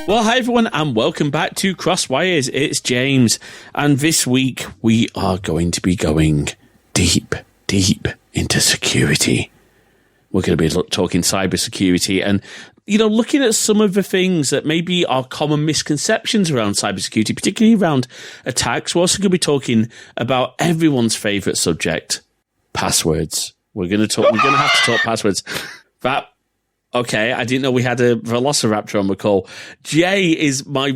Well, hi everyone, and welcome back to Crosswires. It's James, and this week we are going to be going deep into security. We're going to be talking cybersecurity and, looking at some of the things that maybe are common misconceptions around cybersecurity, particularly around attacks. We're also going to be talking about everyone's favorite subject, passwords. We're going to have to talk passwords. Okay, I didn't know we had a Velociraptor on the call. Jae is my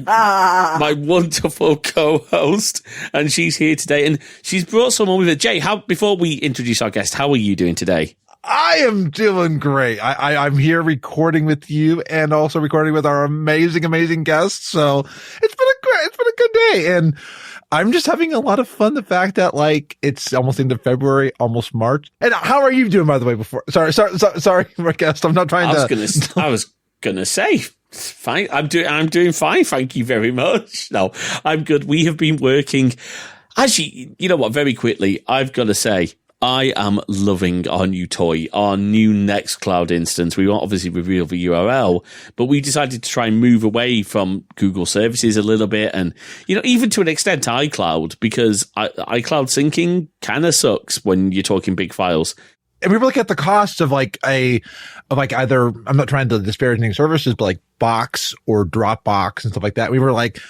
wonderful co-host, and she's here today, and she's brought someone with her. Jae, before we introduce our guest, how are you doing today? I am doing great. I'm here recording with you and also recording with our amazing guests. So it's been a good day, and I'm just having a lot of fun. The fact that it's almost into February, almost March. And how are you doing, by the way? Before, sorry, my guest. I'm not trying I was gonna say, fine. I'm doing fine. Thank you very much. No, I'm good. We have been working. Actually, you know what? Very quickly, I've got to say, I am loving our new toy, our new Nextcloud instance. We won't obviously reveal the URL, but we decided to try and move away from Google services a little bit, and even to an extent iCloud, because iCloud syncing kind of sucks when you're talking big files. And we look at the cost of either, I'm not trying to disparage any services, but Box or Dropbox and stuff like that. We were like,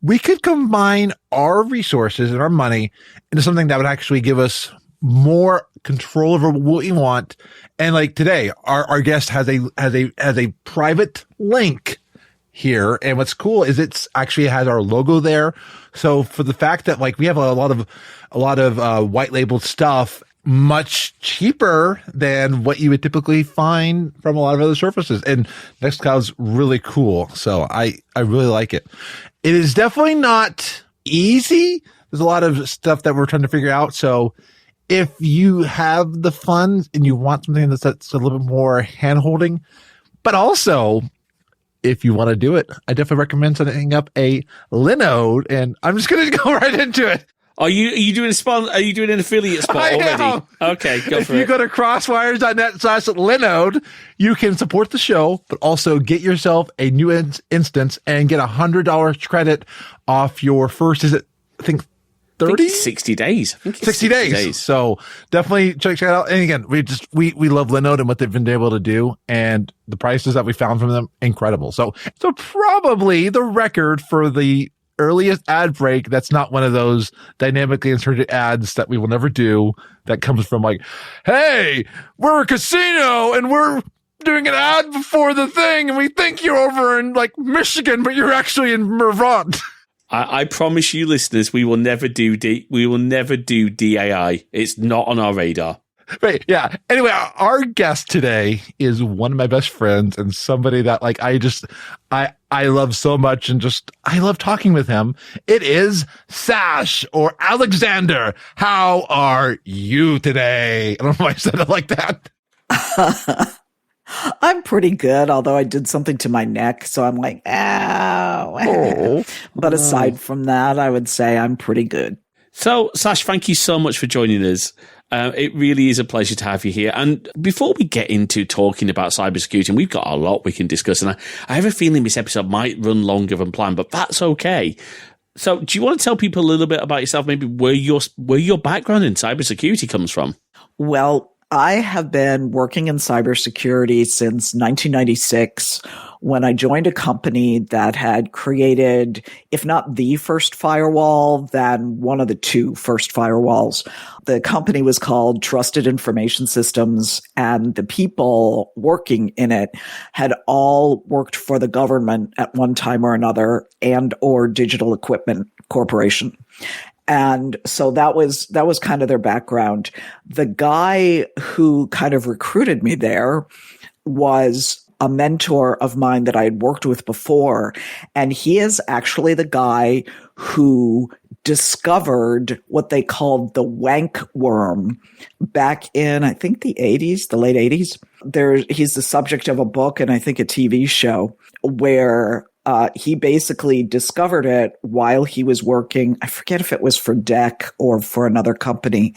we could combine our resources and our money into something that would actually give us more control over what we want. And today, our guest has a private link here. And what's cool is it's actually has our logo there. So for the fact that we have a lot of white labeled stuff, much cheaper than what you would typically find from a lot of other surfaces. And Nextcloud's really cool. So I really like it. It is definitely not easy. There's a lot of stuff that we're trying to figure out. So if you have the funds and you want something that's a little bit more hand-holding, but also if you want to do it, I definitely recommend setting up a Linode, and I'm just going to go right into it. Are you doing Are you doing an affiliate spot already? Okay, go for it. If you go to crosswires.net/Linode, you can support the show, but also get yourself a new instance and get $100 credit off your first, I think 30? 60 days. 60 days. So definitely check it out. And again, we love Linode and what they've been able to do, and the prices that we found from them, incredible. So probably the record for the earliest ad break that's not one of those dynamically inserted ads that we will never do, that comes from hey, we're a casino and we're doing an ad before the thing and we think you're over in Michigan, but you're actually in Vermont. I promise you, listeners, we will never do DAI. It's not on our radar. Right. Yeah. Anyway, our guest today is one of my best friends and somebody that I love so much, and I love talking with him. It is Sascz, or Alexander. How are you today? I don't know why I said it like that. I'm pretty good, although I did something to my neck, so I'm ow. Oh. But aside from that, I would say I'm pretty good. So, Sascz, thank you so much for joining us. It really is a pleasure to have you here. And before we get into talking about cybersecurity, and we've got a lot we can discuss, and I have a feeling this episode might run longer than planned, but that's okay. So do you want to tell people a little bit about yourself, maybe where your background in cybersecurity comes from? Well, I have been working in cybersecurity since 1996, when I joined a company that had created, if not the first firewall, then one of the two first firewalls. The company was called Trusted Information Systems, and the people working in it had all worked for the government at one time or another, and or Digital Equipment Corporation. And so that was kind of their background. The guy who kind of recruited me there was a mentor of mine that I had worked with before. And he is actually the guy who discovered what they called the wank worm back in, I think, the late 80s. He's the subject of a book and I think a TV show where he basically discovered it while he was working. I forget if it was for DEC or for another company.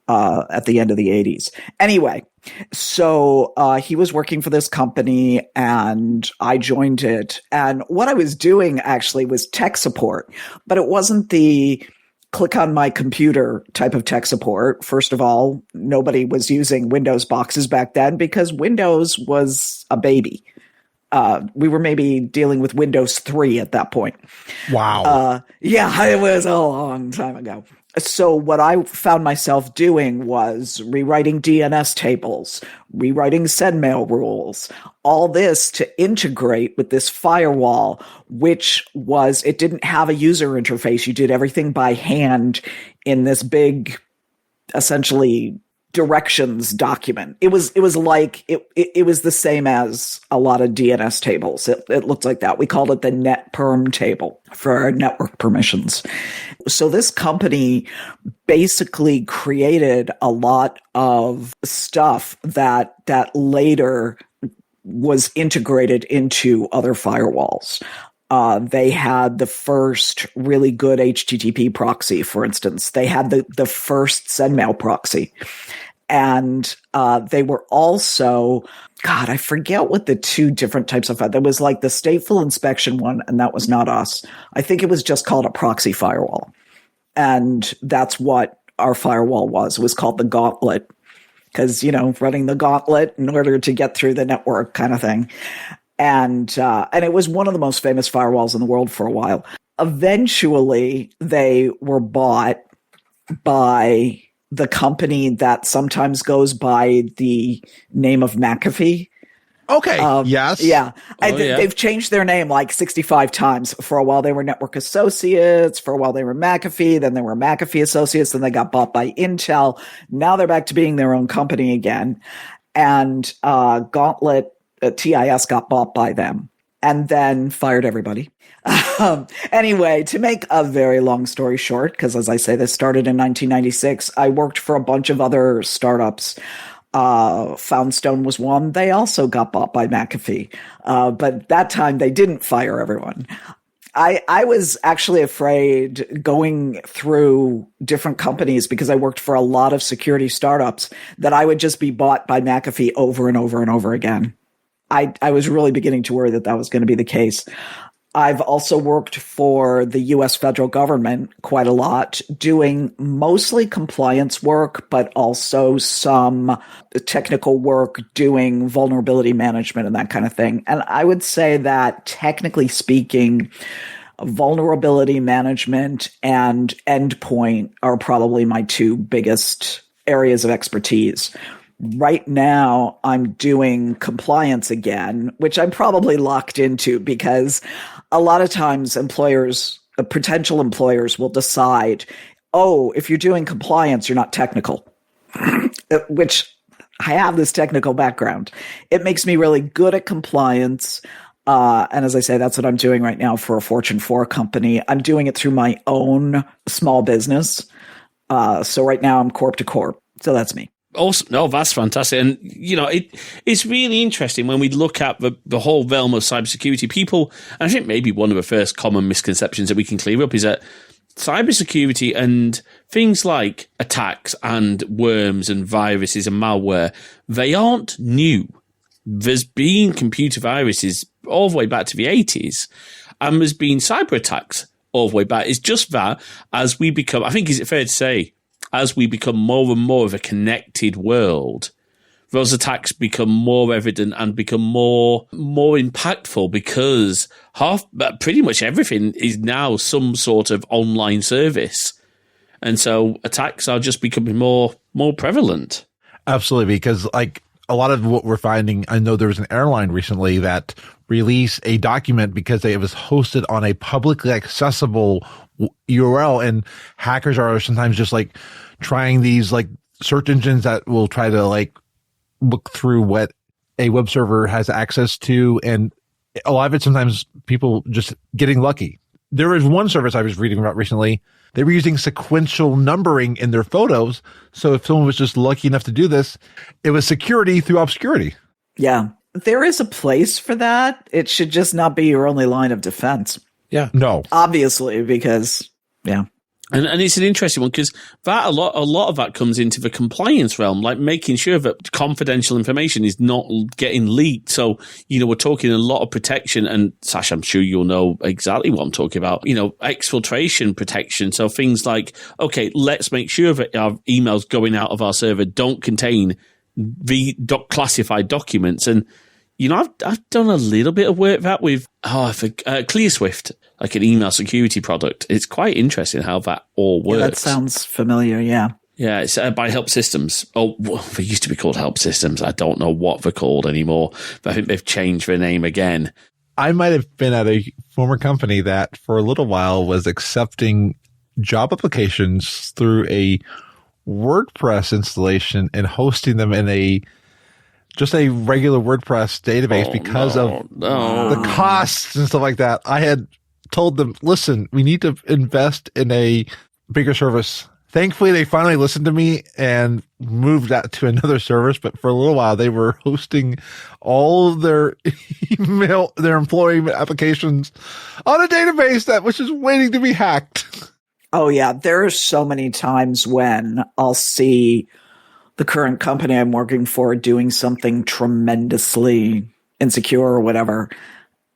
at the end of the 80s. Anyway, so he was working for this company and I joined it. And what I was doing actually was tech support, but it wasn't the click on my computer type of tech support. First of all, nobody was using Windows boxes back then because Windows was a baby. We were maybe dealing with Windows 3 at that point. Wow. Yeah, it was a long time ago. So what I found myself doing was rewriting DNS tables, rewriting sendmail rules, all this to integrate with this firewall, which was, it didn't have a user interface. You did everything by hand in this big, essentially, directions document. It was like it was the same as a lot of DNS tables. It looked like that. We called it the net perm table for our network permissions. So this company basically created a lot of stuff that later was integrated into other firewalls. They had the first really good HTTP proxy, for instance. They had the first sendmail proxy. And they were also, God, I forget what the two different types of, there was like the stateful inspection one, and that was not us. I think it was just called a proxy firewall. And that's what our firewall was. It was called the Gauntlet because, running the gauntlet in order to get through the network kind of thing. And it was one of the most famous firewalls in the world for a while. Eventually, they were bought by the company that sometimes goes by the name of McAfee. Okay. Yes. Yeah. Oh, yeah. They've changed their name like 65 times. For a while, they were Network Associates. For a while, they were McAfee. Then they were McAfee Associates. Then they got bought by Intel. Now they're back to being their own company again. And Gauntlet, TIS got bought by them and then fired everybody. Anyway, to make a very long story short, because as I say, this started in 1996, I worked for a bunch of other startups. Foundstone was one. They also got bought by McAfee. But that time they didn't fire everyone. I was actually afraid going through different companies because I worked for a lot of security startups that I would just be bought by McAfee over and over and over again. I was really beginning to worry that was going to be the case. I've also worked for the U.S. federal government quite a lot, doing mostly compliance work, but also some technical work doing vulnerability management and that kind of thing. And I would say that technically speaking, vulnerability management and endpoint are probably my two biggest areas of expertise. Right now, I'm doing compliance again, which I'm probably locked into because a lot of times potential employers will decide, oh, if you're doing compliance, you're not technical, which I have this technical background. It makes me really good at compliance. And as I say, that's what I'm doing right now for a Fortune 4 company. I'm doing it through my own small business. So right now I'm corp to corp. So that's me. Awesome. No, that's fantastic. And, it's really interesting when we look at the whole realm of cybersecurity. People, and I think maybe one of the first common misconceptions that we can clear up is that cybersecurity and things like attacks and worms and viruses and malware, they aren't new. There's been computer viruses all the way back to the 80s, and there's been cyber attacks all the way back. It's just that as we become, I think, is it fair to say, as we become more and more of a connected world, those attacks become more evident and become more impactful because pretty much everything is now some sort of online service. And so attacks are just becoming more prevalent. Absolutely, because like a lot of what we're finding, I know there was an airline recently that released a document because it was hosted on a publicly accessible URL, and hackers are sometimes just like trying these like search engines that will try to like look through what a web server has access to, and a lot of it sometimes people just getting lucky. There was one service I was reading about recently. They were using sequential numbering in their photos. So if someone was just lucky enough to do this, it was security through obscurity. Yeah. There is a place for that. It should just not be your only line of defense. Yeah. No. Obviously, because, yeah. And it's an interesting one because that a lot of that comes into the compliance realm, like making sure that confidential information is not getting leaked. So, we're talking a lot of protection, and Sascz, I'm sure you'll know exactly what I'm talking about, exfiltration protection. So things like, okay, let's make sure that our emails going out of our server don't contain the classified documents. And, I've done a little bit of work that with ClearSwift, like an email security product. It's quite interesting how that all works. Yeah, that sounds familiar, yeah. Yeah, it's by Help Systems. Oh, well, they used to be called Help Systems. I don't know what they're called anymore, but I think they've changed their name again. I might have been at a former company that for a little while was accepting job applications through a WordPress installation and hosting them in just a regular WordPress database because of the costs and stuff like that. I had told them, listen, we need to invest in a bigger service. Thankfully, they finally listened to me and moved that to another service. But for a little while, they were hosting all of their their employee applications on a database that was just waiting to be hacked. Oh, yeah. There are so many times when I'll see the current company I'm working for doing something tremendously insecure or whatever.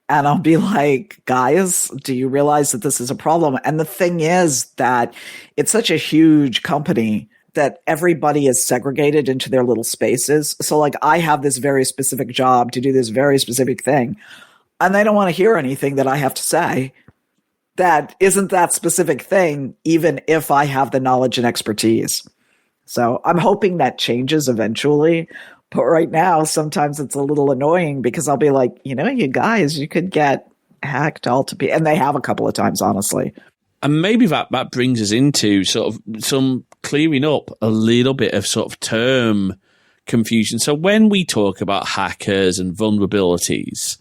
And I'll be like, guys, do you realize that this is a problem? And the thing is that it's such a huge company that everybody is segregated into their little spaces. So like I have this very specific job to do this very specific thing, and they don't want to hear anything that I have to say that isn't that specific thing, even if I have the knowledge and expertise. So I'm hoping that changes eventually. But right now, sometimes it's a little annoying because I'll be like, you guys, you could get hacked all to be, and they have a couple of times, honestly. And maybe that brings us into sort of some clearing up a little bit of sort of term confusion. So when we talk about hackers and vulnerabilities,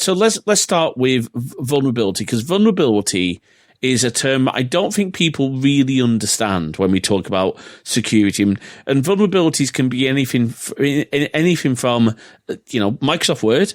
so let's start with vulnerability, because vulnerability is a term I don't think people really understand when we talk about security. And vulnerabilities can be anything from, Microsoft Word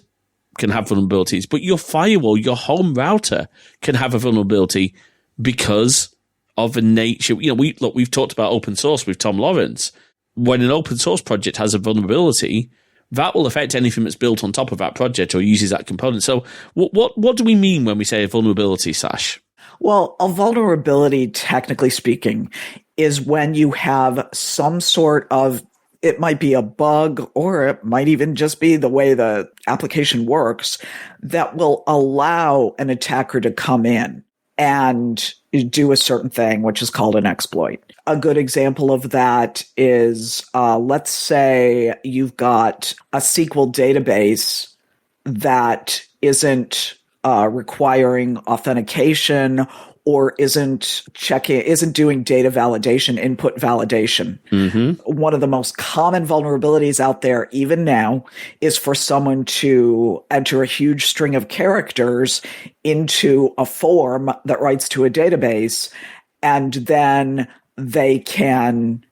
can have vulnerabilities, but your firewall, your home router can have a vulnerability because of the nature. We've talked about open source with Tom Lawrence. When an open source project has a vulnerability, that will affect anything that's built on top of that project or uses that component. So what do we mean when we say a vulnerability, Sascz? Well, a vulnerability, technically speaking, is when you have some sort of, it might be a bug, or it might even just be the way the application works, that will allow an attacker to come in and do a certain thing, which is called an exploit. A good example of that is, let's say you've got a SQL database that isn't requiring authentication or isn't doing data validation, input validation. Mm-hmm. One of the most common vulnerabilities out there, even now, is for someone to enter a huge string of characters into a form that writes to a database, and then they can,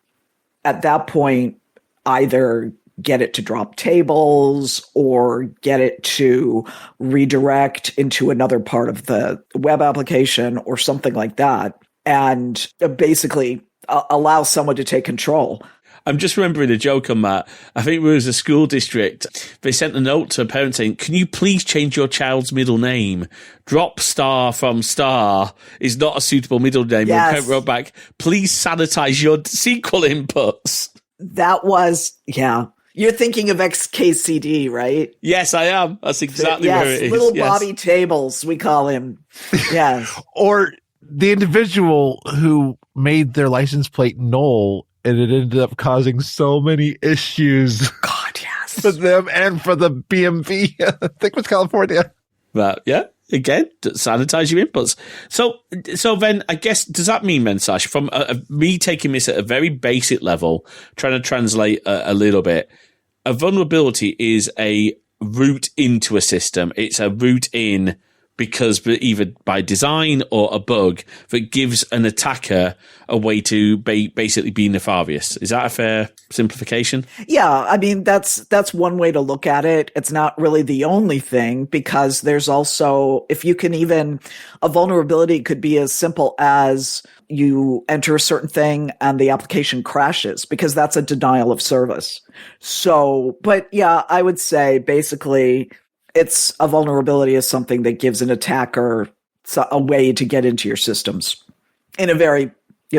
at that point, either get it to drop tables or get it to redirect into another part of the web application or something like that, and basically allow someone to take control. I'm just remembering a joke on that. I think it was a school district. They sent a note to a parent saying, can you please change your child's middle name? Drop star from star is not a suitable middle name. Yes. And parent wrote back, please sanitize your SQL inputs. That was, yeah. You're thinking of XKCD, right? Yes, I am. That's exactly where it is. Little Bobby Tables, we call him. Yes. Or the individual who made their license plate null, and it ended up causing so many issues. God, yes. For them and for the BMV. I think it was California. That, yeah. Again, sanitize your inputs. So then, I guess, does that mean, then, Sascz, from me taking this at a very basic level, trying to translate a little bit, a vulnerability is a route into a system. It's a route in because either by design or a bug that gives an attacker a way to basically be nefarious. Is that a fair simplification? Yeah, I mean, that's one way to look at it. It's not really the only thing, because there's also, if you can even, a vulnerability could be as simple as you enter a certain thing and the application crashes because that's a denial of service. So, but yeah, I would say basically it's a vulnerability is something that gives an attacker a way to get into your systems in a very,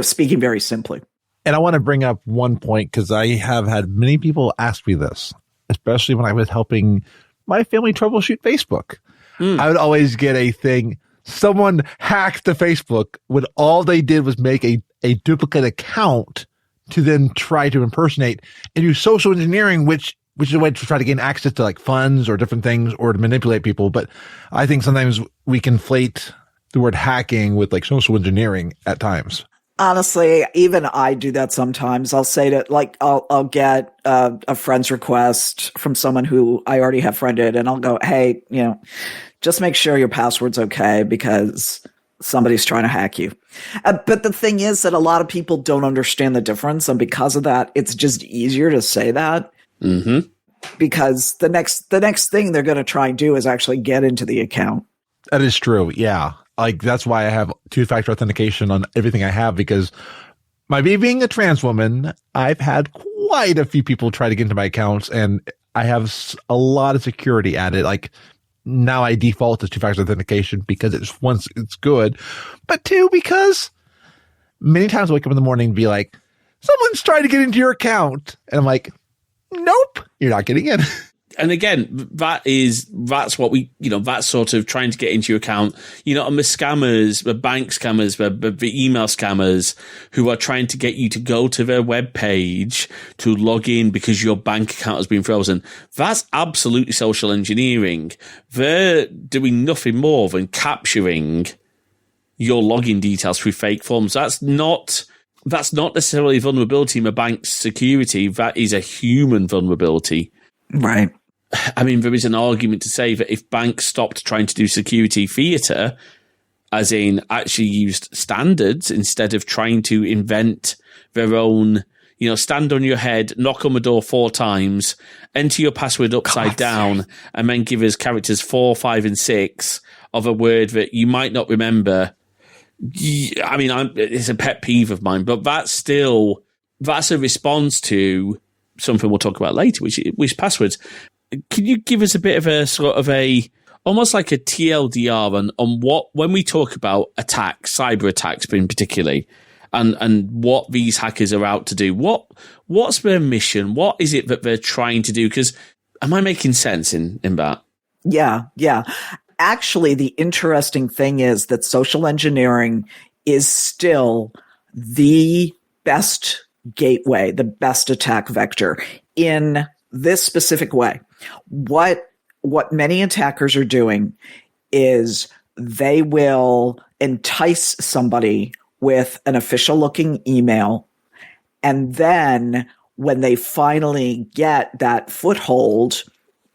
speaking very simply. And I want to bring up one point because I have had many people ask me this, especially when I was helping my family troubleshoot Facebook. I would always get a thing. Someone hacked the Facebook when all they did was make a duplicate account to then try to impersonate and do social engineering, which is a way to try to gain access to like funds or different things or to manipulate people. But I think sometimes we conflate the word hacking with like social engineering at times. Honestly, even I do that sometimes. I'll say that, like, I'll get a friend's request from someone who I already have friended, and I'll go, hey, just make sure your password's okay because somebody's trying to hack you. But the thing is that a lot of people don't understand the difference, and because of that, it's just easier to say that. Mm-hmm. Because the next thing they're going to try and do is actually get into the account. That is true. Yeah. Like, that's why I have two-factor authentication on everything I have, because me being a trans woman, I've had quite a few people try to get into my accounts, and I have a lot of security at it. Like, now I default to two-factor authentication because it's good, but two, because many times I wake up in the morning and be like, someone's trying to get into your account. And I'm like, nope, you're not getting in. And again, that's what we, that's sort of trying to get into your account. And the scammers, the bank scammers, the email scammers who are trying to get you to go to their web page to log in because your bank account has been frozen. That's absolutely social engineering. They're doing nothing more than capturing your login details through fake forms. That's not necessarily a vulnerability in the bank's security. That is a human vulnerability. Right. I mean, there is an argument to say that if banks stopped trying to do security theatre, as in actually used standards instead of trying to invent their own, stand on your head, knock on the door 4 times, enter your password upside down, and then give us characters 4, 5, and 6 of a word that you might not remember. I mean, it's a pet peeve of mine, but that's a response to something we'll talk about later, which is passwords. Can you give us a bit of a sort of almost like a TLDR on what, when we talk about attacks, cyber attacks in particularly, and what these hackers are out to do? What's their mission? What is it that they're trying to do? Because am I making sense in that? Yeah. Actually, the interesting thing is that social engineering is still the best gateway, the best attack vector in this specific way. What many attackers are doing is they will entice somebody with an official looking email, and then when they finally get that foothold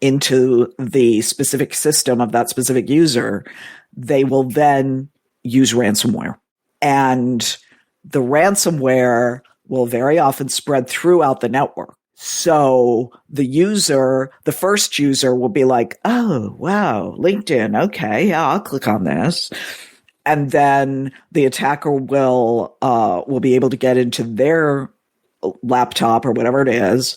into the specific system of that specific user, they will then use ransomware. And the ransomware will very often spread throughout the network. So the first user will be like, oh, wow, LinkedIn. Okay, yeah, I'll click on this. And then the attacker will be able to get into their laptop or whatever it is,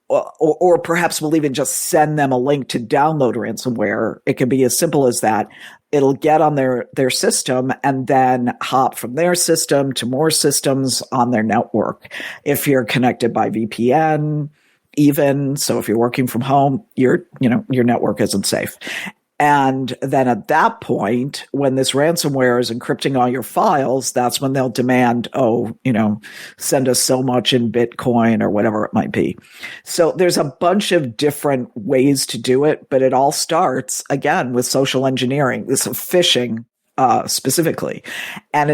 or perhaps we'll even just send them a link to download ransomware. It can be as simple as that. It'll get on their system and then hop from their system to more systems on their network. If you're connected by VPN, even so, if you're working from home, your network isn't safe. And then at that point, when this ransomware is encrypting all your files, that's when they'll demand, send us so much in Bitcoin or whatever it might be. So there's a bunch of different ways to do it, but it all starts, again, with social engineering, this phishing specifically. And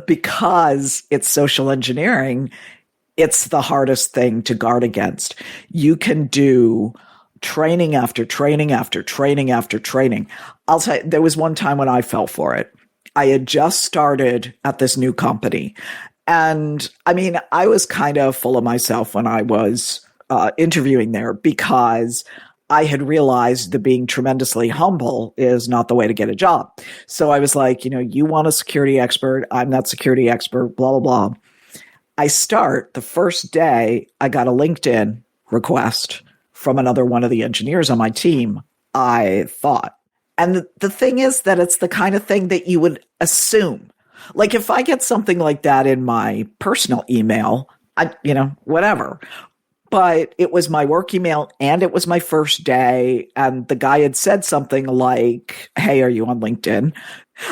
because it's social engineering, it's the hardest thing to guard against. You can do training after training after training after training. I'll tell you, there was one time when I fell for it. I had just started at this new company. And I mean, I was kind of full of myself when I was interviewing there because I had realized that being tremendously humble is not the way to get a job. So I was like, you want a security expert. I'm not security expert, blah, blah, blah. I start the first day, I got a LinkedIn request from another one of the engineers on my team, I thought. And the thing is that it's the kind of thing that you would assume. Like if I get something like that in my personal email, whatever. But it was my work email and it was my first day. And the guy had said something like, hey, are you on LinkedIn?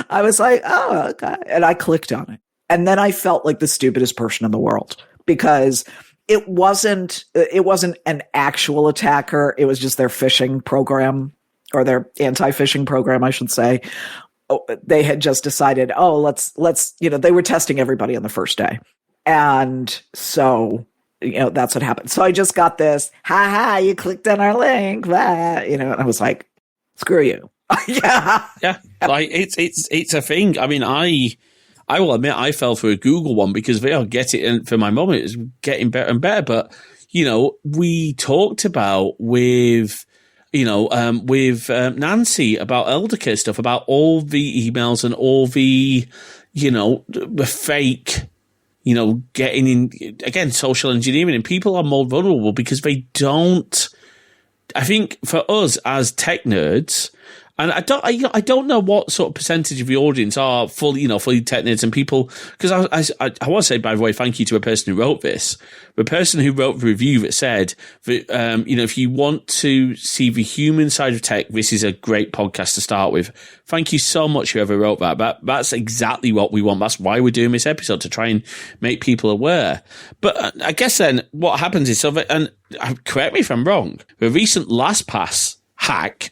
I was like, oh, okay. And I clicked on it. And then I felt like the stupidest person in the world because it wasn't an actual attacker. It was just their phishing program or their anti-phishing program, I should say. They had just decided, let's, they were testing everybody on the first day. And so, that's what happened. So I just got this, you clicked on our link, and I was like, screw you. Yeah. Like it's a thing. I mean, I will admit I fell for a Google one because they'll get it. And for my mum, it was getting better and better. But, we talked about with Nancy about eldercare stuff, about all the emails and all the, the fake, getting in, again, social engineering, and people are more vulnerable because they don't, I think for us as tech nerds, and I don't know what sort of percentage of the audience are fully tech nerds and people, because I want to say, by the way, thank you to a person who wrote this. The person who wrote the review that said that, if you want to see the human side of tech, this is a great podcast to start with. Thank you so much, whoever wrote that. That's exactly what we want. That's why we're doing this episode, to try and make people aware. But I guess then what happens is, and correct me if I'm wrong, the recent LastPass hack,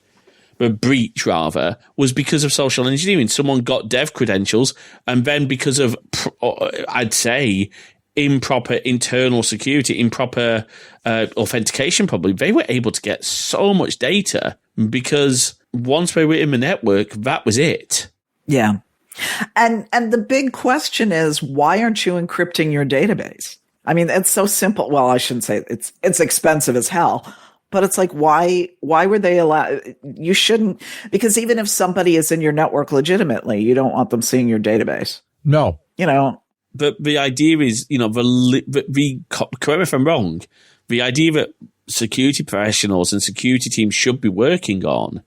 the breach rather, was because of social engineering. Someone got dev credentials, and then because of, I'd say, improper internal security, improper authentication, probably, they were able to get so much data because once they were in the network, that was it. Yeah. And the big question is, why aren't you encrypting your database? I mean, it's so simple. Well, I shouldn't say it's expensive as hell. But it's like, why were they allowed? You shouldn't, because even if somebody is in your network legitimately, you don't want them seeing your database. No. But the idea is, correct me if I'm wrong, the idea that security professionals and security teams should be working on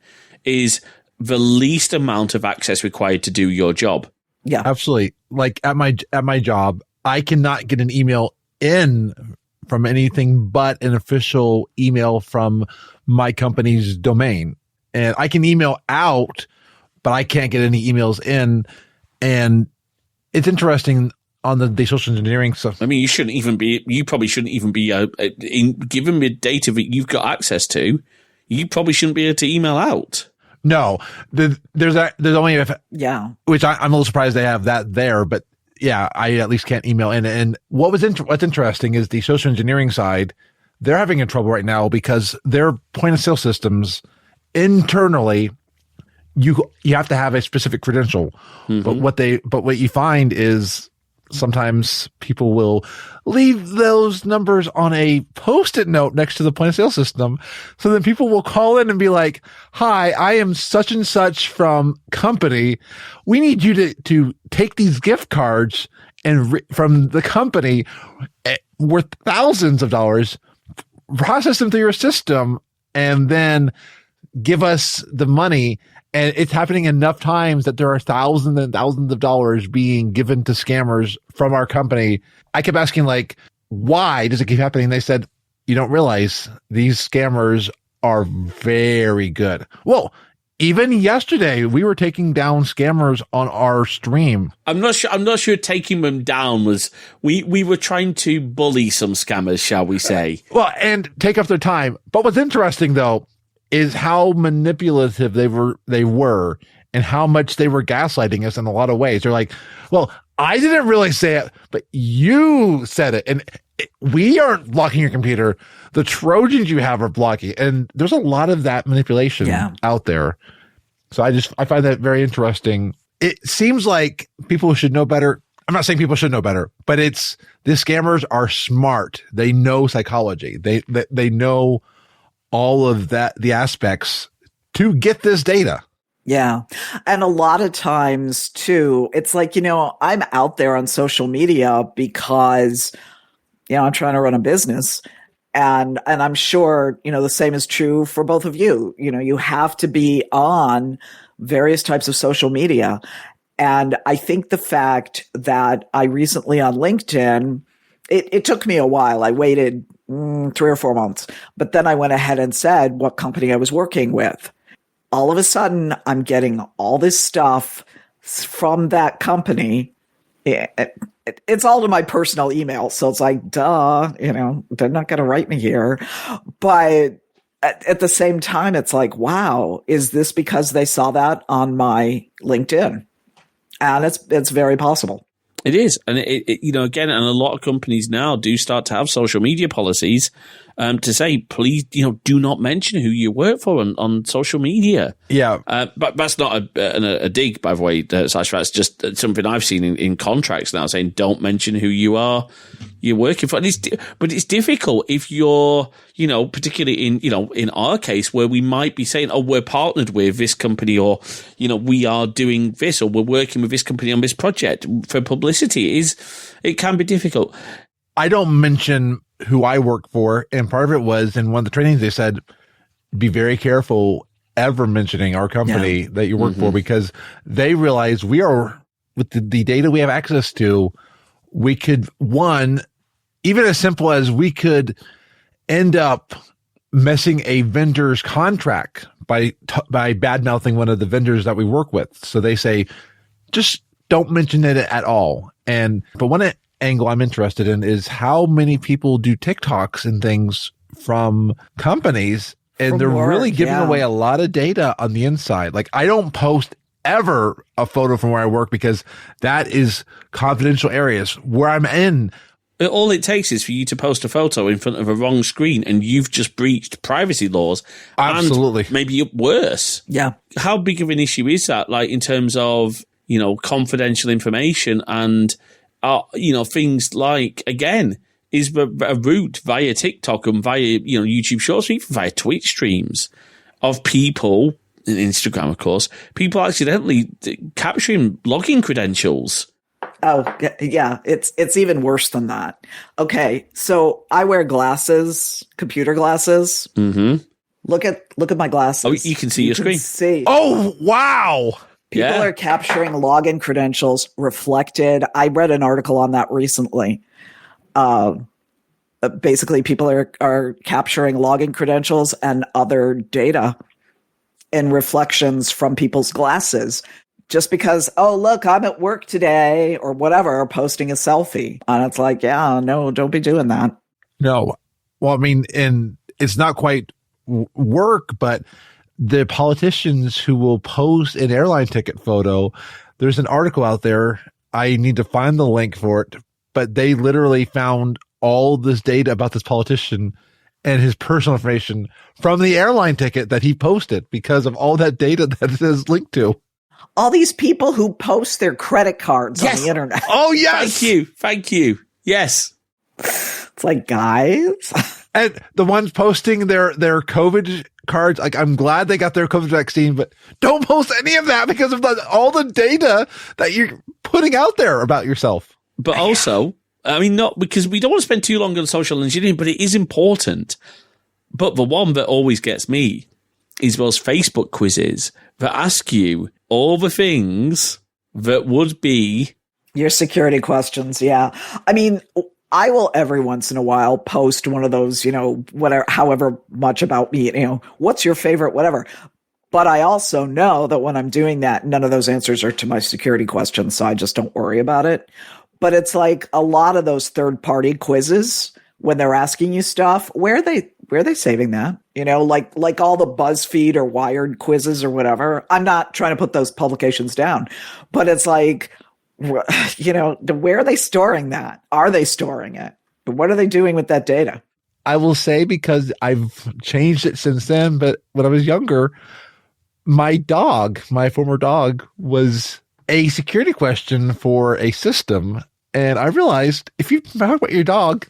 is the least amount of access required to do your job. Yeah. Absolutely. Like at my job, I cannot get an email in from anything but an official email from my company's domain. And I can email out, but I can't get any emails in. And it's interesting on the social engineering stuff. I mean, you probably shouldn't even be, given the data that you've got access to, you probably shouldn't be able to email out. No, there's only, which I'm a little surprised they have that there, but yeah, I at least can't email in. And what's interesting is the social engineering side, they're having trouble right now because their point of sale systems internally, you have to have a specific credential. Mm-hmm. But what you find is sometimes people will leave those numbers on a Post-it note next to the point of sale system. So then people will call in and be like, hi, I am such and such from company. We need you to take these gift cards and from the company worth thousands of dollars, process them through your system, and then give us the money. And it's happening enough times that there are thousands and thousands of dollars being given to scammers from our company. I kept asking, like, why does it keep happening? And they said, you don't realize these scammers are very good. Well, even yesterday, we were taking down scammers on our stream. I'm not sure taking them down was, we were trying to bully some scammers, shall we say. Well, and take up their time. But what's interesting, though, is how manipulative they were and how much they were gaslighting us in a lot of ways. They're like, well, I didn't really say it, but you said it. And we aren't blocking your computer. The Trojans you have are blocking. And there's a lot of that manipulation out there. So I find that very interesting. It seems like people should know better. I'm not saying people should know better, but these scammers are smart. They know psychology. They know all of the aspects to get this data. Yeah. And a lot of times too, it's like, I'm out there on social media because, I'm trying to run a business. And I'm sure, the same is true for both of you. You have to be on various types of social media. And I think the fact that I recently on LinkedIn, it took me a while. I waited 3 or 4 months, but then I went ahead and said what company I was working with. All of a sudden, I'm getting all this stuff from that company. It's all to my personal email. So it's like, duh, they're not going to write me here. But at the same time, it's like, wow, is this because they saw that on my LinkedIn? And it's very possible. It is. And again, and a lot of companies now do start to have social media policies to say, please, do not mention who you work for on social media. Yeah. But that's not a dig, by the way, Sascz. That's just something I've seen in contracts now saying, don't mention who you're working for. And but it's difficult if you're, particularly in our case where we might be saying, oh, we're partnered with this company, or, we are doing this, or we're working with this company on this project for publicity. It can be difficult. I don't mention who I work for. And part of it was in one of the trainings, they said, be very careful ever mentioning our company that you work for, because they realize we are, with the data we have access to, we could, even as simple as we could end up messing a vendor's contract by bad mouthing one of the vendors that we work with. So they say, just don't mention it at all. But one angle I'm interested in is how many people do TikToks and things from companies, and they're really giving away a lot of data on the inside. Like, I don't post ever a photo from where I work because that is confidential areas where I'm in. All it takes is for you to post a photo in front of a wrong screen and you've just breached privacy laws. Absolutely. And maybe worse. Yeah. How big of an issue is that, like, in terms of, confidential information and, things like, again, is a route via TikTok and via, YouTube Shorts, even via Twitch streams of people, and Instagram, of course, people accidentally capturing login credentials. Oh, yeah. It's even worse than that. Okay. So I wear glasses, computer glasses. Mm-hmm. Look at my glasses. Oh, you can see your screen. See. Oh, wow. People are capturing login credentials reflected. I read an article on that recently. Basically, people are capturing login credentials and other data and reflections from people's glasses just because, oh, look, I'm at work today or whatever, posting a selfie. And it's like, yeah, no, don't be doing that. No. Well, I mean, and it's not quite work, but the politicians who will post an airline ticket photo, there's an article out there. I need to find the link for it, but they literally found all this data about this politician and his personal information from the airline ticket that he posted because of all that data that it is linked to. All these people who post their credit cards on the internet. Oh, yes. Thank you. Yes. It's like, guys. And the ones posting their COVID cards, like, I'm glad they got their COVID vaccine, but don't post any of that because of all the data that you're putting out there about yourself. But also, I mean, not because we don't want to spend too long on social engineering, but it is important. But the one that always gets me is those Facebook quizzes that ask you all the things that would be your security questions. Yeah. I mean, I will every once in a while post one of those, whatever, however much about me, what's your favorite, whatever. But I also know that when I'm doing that, none of those answers are to my security questions. So I just don't worry about it. But it's like a lot of those third-party quizzes, when they're asking you stuff, where are they saving that? Like all the BuzzFeed or Wired quizzes or whatever. I'm not trying to put those publications down, but it's like, where are they storing that? Are they storing it? What are they doing with that data? I will say, because I've changed it since then, but when I was younger, my former dog was a security question for a system. And I realized if you talk about your dog,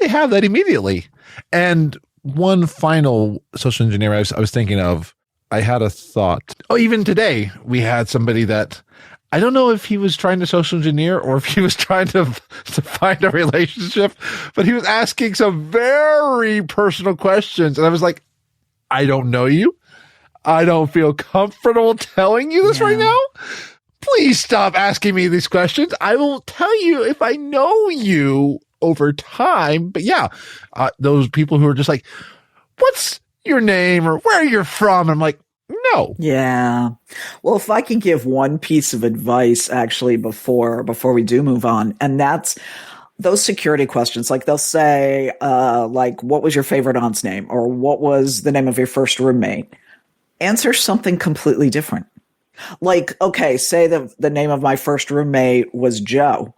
they have that immediately. And one final social engineer I was thinking of, I had a thought. Oh, even today we had somebody that I don't know if he was trying to social engineer or if he was trying to find a relationship, but he was asking some very personal questions. And I was like, I don't know you. I don't feel comfortable telling you this right now. Please stop asking me these questions. I will tell you if I know you over time. But yeah, those people who are just like, what's your name or where you're from? I'm like, no. Yeah. Well, if I can give one piece of advice actually before we do move on, and that's those security questions, like they'll say, like, what was your favorite aunt's name? Or what was the name of your first roommate? Answer something completely different. Like, okay, say the name of my first roommate was Joe.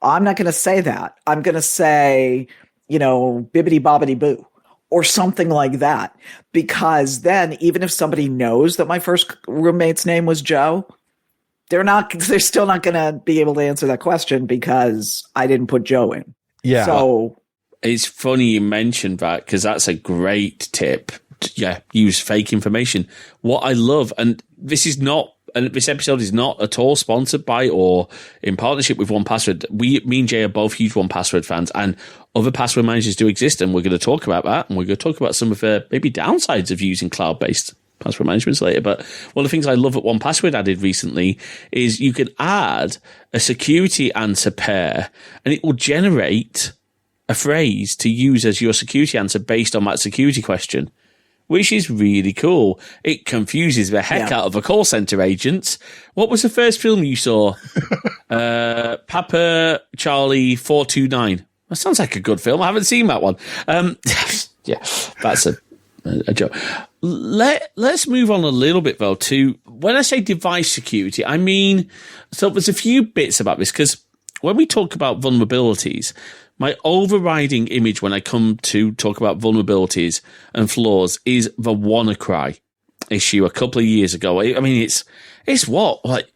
I'm not going to say that. I'm going to say, bibbity bobbity boo or something like that. Because then even if somebody knows that my first roommate's name was Joe, they're still not going to be able to answer that question because I didn't put Joe in. Yeah. So it's funny you mentioned that because that's a great tip. Yeah, use fake information. What I love, and this episode is not at all sponsored by or in partnership with 1Password. Me and Jay are both huge 1Password fans, and other password managers do exist, and we're going to talk about that, and we're going to talk about some of the maybe downsides of using cloud-based password management later. But one of the things I love that 1Password added recently is you can add a security answer pair, and it will generate a phrase to use as your security answer based on that security question, which is really cool. It confuses the heck out of the call center agents. What was the first film you saw? Papa Charlie 429. That sounds like a good film. I haven't seen that one. Yeah, that's a joke. Let's move on a little bit, though, to when I say device security, I mean, so there's a few bits about this, because when we talk about vulnerabilities, my overriding image when I come to talk about vulnerabilities and flaws is the WannaCry issue a couple of years ago. I mean, it's what? Like,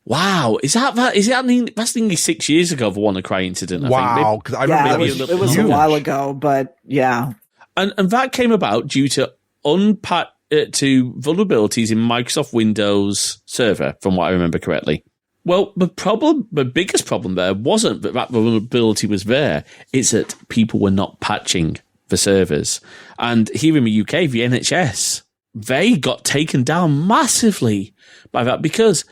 wow. Is that that's nearly 6 years ago, the WannaCry incident, I think. Wow. Because I remember it was a while ago, but yeah. And that came about due to to vulnerabilities in Microsoft Windows Server, from what I remember correctly. Well, the biggest problem there wasn't that vulnerability was there. It's that people were not patching the servers. And here in the UK, the NHS, they got taken down massively by that because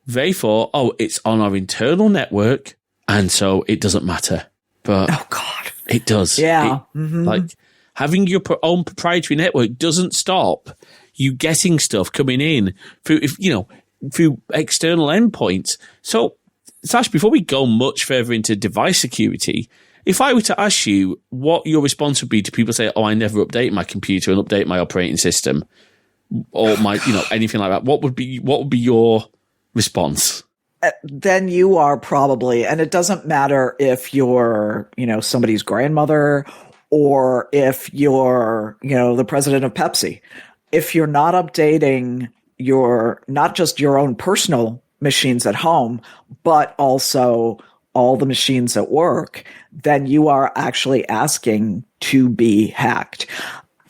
they thought, it's on our internal network, and so it doesn't matter. But oh God, it does. Yeah. Like having your own proprietary network doesn't stop you getting stuff coming in through external endpoints. So, Sascz, before we go much further into device security, if I were to ask you what your response would be to people say, I never update my computer and update my operating system or my, anything like that, what would be your response? Then you are probably, and it doesn't matter if you're, somebody's grandmother or if you're, the president of Pepsi. If you're not updating not just your own personal machines at home, but also all the machines at work, then you are actually asking to be hacked.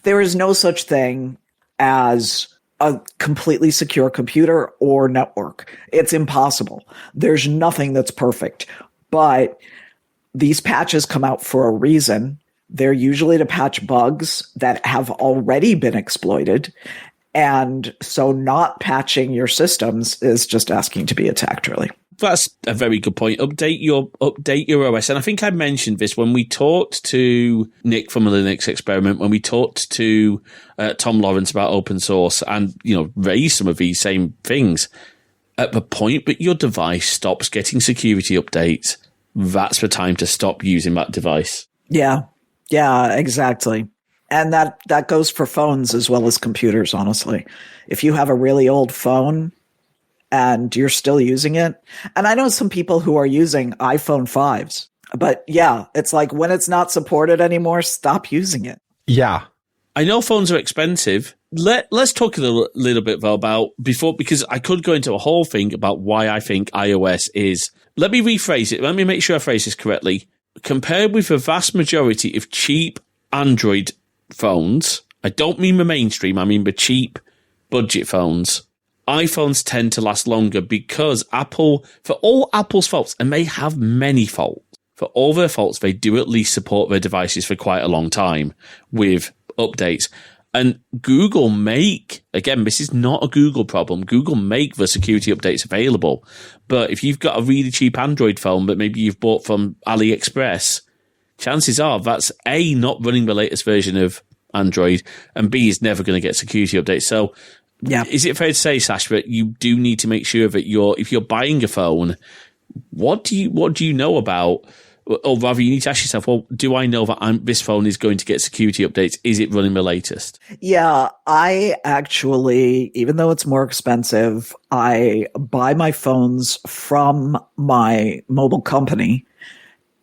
There is no such thing as a completely secure computer or network. It's impossible. There's nothing that's perfect. But these patches come out for a reason. They're usually to patch bugs that have already been exploited. And so not patching your systems is just asking to be attacked, really. That's a very good point. Update your OS. And I think I mentioned this when we talked to Nick from the Linux Experiment, when we talked to Tom Lawrence about open source and, raised some of these same things. At the point that your device stops getting security updates, that's the time to stop using that device. Yeah, exactly. And that goes for phones as well as computers, honestly. If you have a really old phone and you're still using it, and I know some people who are using iPhone 5s, but yeah, it's like when it's not supported anymore, stop using it. Yeah. I know phones are expensive. Let's talk a little bit though about because I could go into a whole thing about why I think iOS is. Let me rephrase it. Let me make sure I phrase this correctly. Compared with the vast majority of cheap Android phones, I don't mean the mainstream, I mean the cheap budget phones, iPhones tend to last longer because Apple, for all Apple's faults, and they have many faults, for all their faults, they do at least support their devices for quite a long time with updates. And Google make, again, this is not a Google problem, Google make the security updates available. But if you've got a really cheap Android phone that maybe you've bought from AliExpress, chances are that's A, not running the latest version of Android, and B, is never going to get security updates. So yeah. Is it fair to say, Sascz, that you do need to make sure that if you're buying a phone, what do you know about, or rather you need to ask yourself, well, do I know that this phone is going to get security updates? Is it running the latest? Yeah, I actually, even though it's more expensive, I buy my phones from my mobile company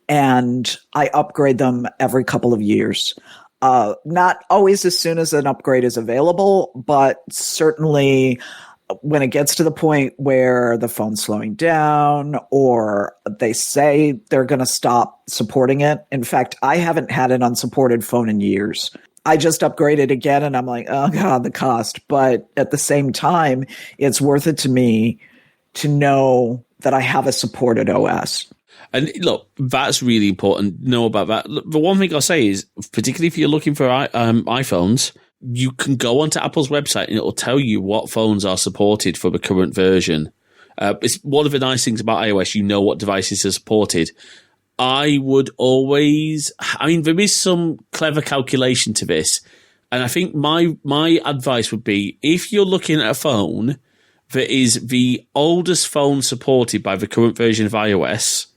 and I upgrade them every couple of years. Not always as soon as an upgrade is available, but certainly when it gets to the point where the phone's slowing down or they say they're going to stop supporting it. In fact, I haven't had an unsupported phone in years. I just upgraded again and I'm like, oh God, the cost. But at the same time, it's worth it to me to know that I have a supported OS. And look, that's really important. Know about that. The one thing I'll say is, particularly if you're looking for iPhones, you can go onto Apple's website and it'll tell you what phones are supported for the current version. It's one of the nice things about iOS. You know what devices are supported. I would always, there is some clever calculation to this. And I think my advice would be, if you're looking at a phone that is the oldest phone supported by the current version of iOS,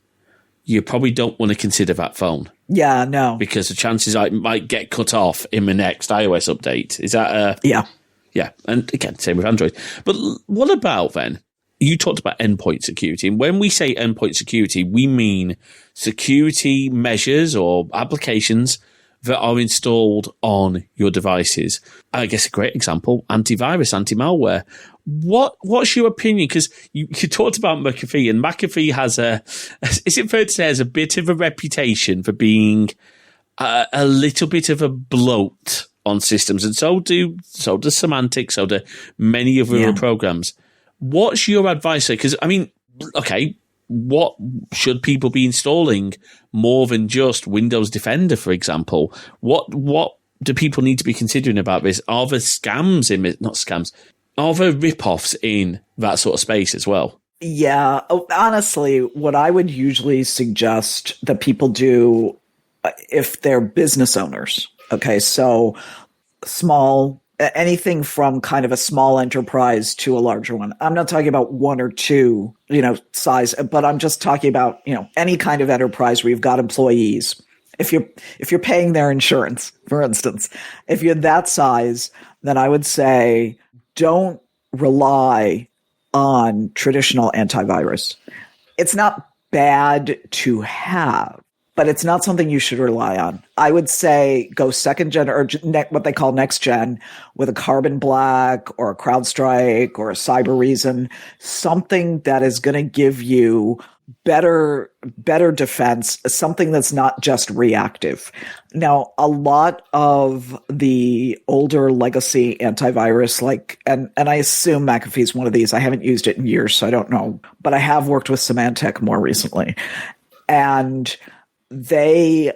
you probably don't want to consider that phone. Yeah, no. Because the chances are it might get cut off in the next iOS update. Is that Yeah. Yeah. And again, same with Android. But what about then? You talked about endpoint security. And when we say endpoint security, we mean security measures or applications that are installed on your devices. I guess a great example, antivirus, anti-malware. What's your opinion? Because you talked about McAfee, and McAfee has is it fair to say, has a bit of a reputation for being a little bit of a bloat on systems, and so does Symantec, so do many of the other programs. What's your advice? Because okay, what should people be installing more than just Windows Defender, for example? What do people need to be considering about this? Are there scams in it? Not scams. Are there rip-offs in that sort of space as well? Yeah. Honestly, what I would usually suggest that people do if they're business owners, okay, so small, anything from kind of a small enterprise to a larger one. I'm not talking about one or two, size, but I'm just talking about, any kind of enterprise where you've got employees. If you're paying their insurance, for instance, if you're that size, then I would say don't rely on traditional antivirus. It's not bad to have, but it's not something you should rely on. I would say go second gen or what they call next gen with a Carbon Black or a CrowdStrike or a Cyber something that is going to give you better defense, something that's not just reactive. Now, a lot of the older legacy antivirus, and I assume McAfee is one of these. I haven't used it in years, so I don't know, but I have worked with Symantec more recently, and they'll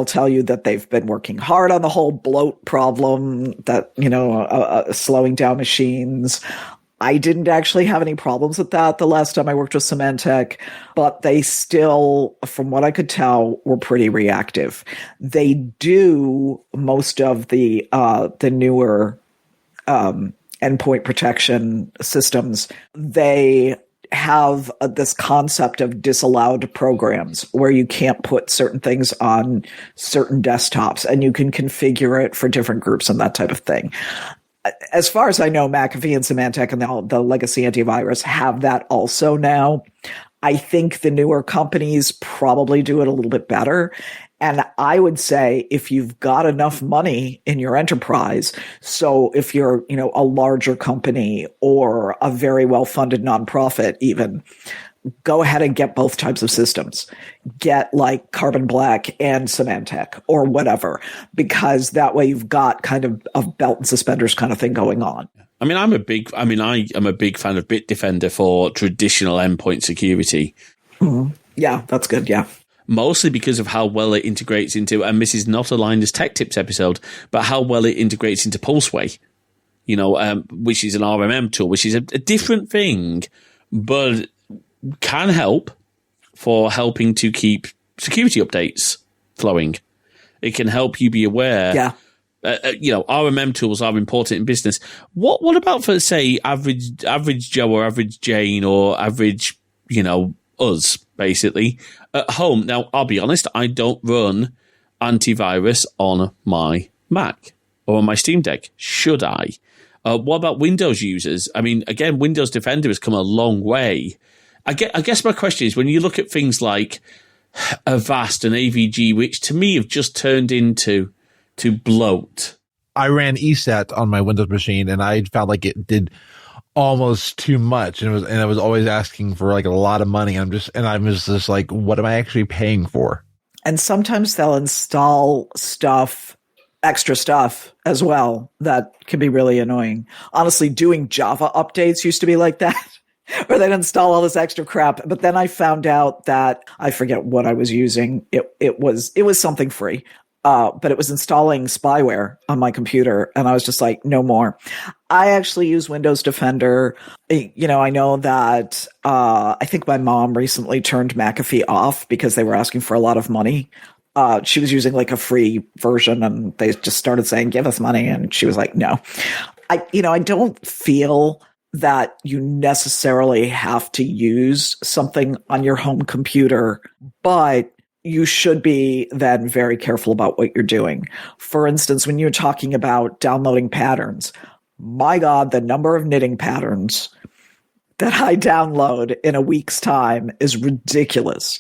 tell you that they've been working hard on the whole bloat problem, that, slowing down machines. I didn't actually have any problems with that the last time I worked with Symantec, but they still, from what I could tell, were pretty reactive. They do most of the newer endpoint protection systems. They have this concept of disallowed programs where you can't put certain things on certain desktops, and you can configure it for different groups and that type of thing. As far as I know, McAfee and Symantec and the legacy antivirus have that also now. I think the newer companies probably do it a little bit better. And I would say if you've got enough money in your enterprise, so if you're, a larger company or a very well-funded nonprofit even, go ahead and get both types of systems. Get like Carbon Black and Symantec or whatever, because that way you've got kind of a belt and suspenders kind of thing going on. I mean, I am a big fan of Bitdefender for traditional endpoint security. Mm-hmm. Yeah, that's good. Yeah. Mostly because of how well it integrates into, and this is not a Linus Tech Tips episode, but how well it integrates into Pulseway, which is an RMM tool, which is a different thing, but can help for helping to keep security updates flowing. It can help you be aware. Yeah. RMM tools are important in business. What about for, say, average Joe or average Jane or average, us, basically, at home? Now, I'll be honest, I don't run antivirus on my Mac or on my Steam Deck. Should I? What about Windows users? I mean, again, Windows Defender has come a long way. I guess my question is, when you look at things like Avast and AVG, which to me have just turned into bloat. I ran ESET on my Windows machine, and I found like it did almost too much, and I was always asking for like a lot of money. I was just like, what am I actually paying for? And sometimes they'll install extra stuff as well that can be really annoying. Honestly, doing Java updates used to be like that. Or they'd install all this extra crap. But then I found out that I forget what I was using. It was something free. But it was installing spyware on my computer. And I was just like, no more. I actually use Windows Defender. I know that I think my mom recently turned McAfee off because they were asking for a lot of money. She was using like a free version, and they just started saying, give us money. And she was like, no. I don't feel that you necessarily have to use something on your home computer, but you should be then very careful about what you're doing. For instance, when you're talking about downloading patterns, my God, the number of knitting patterns that I download in a week's time is ridiculous,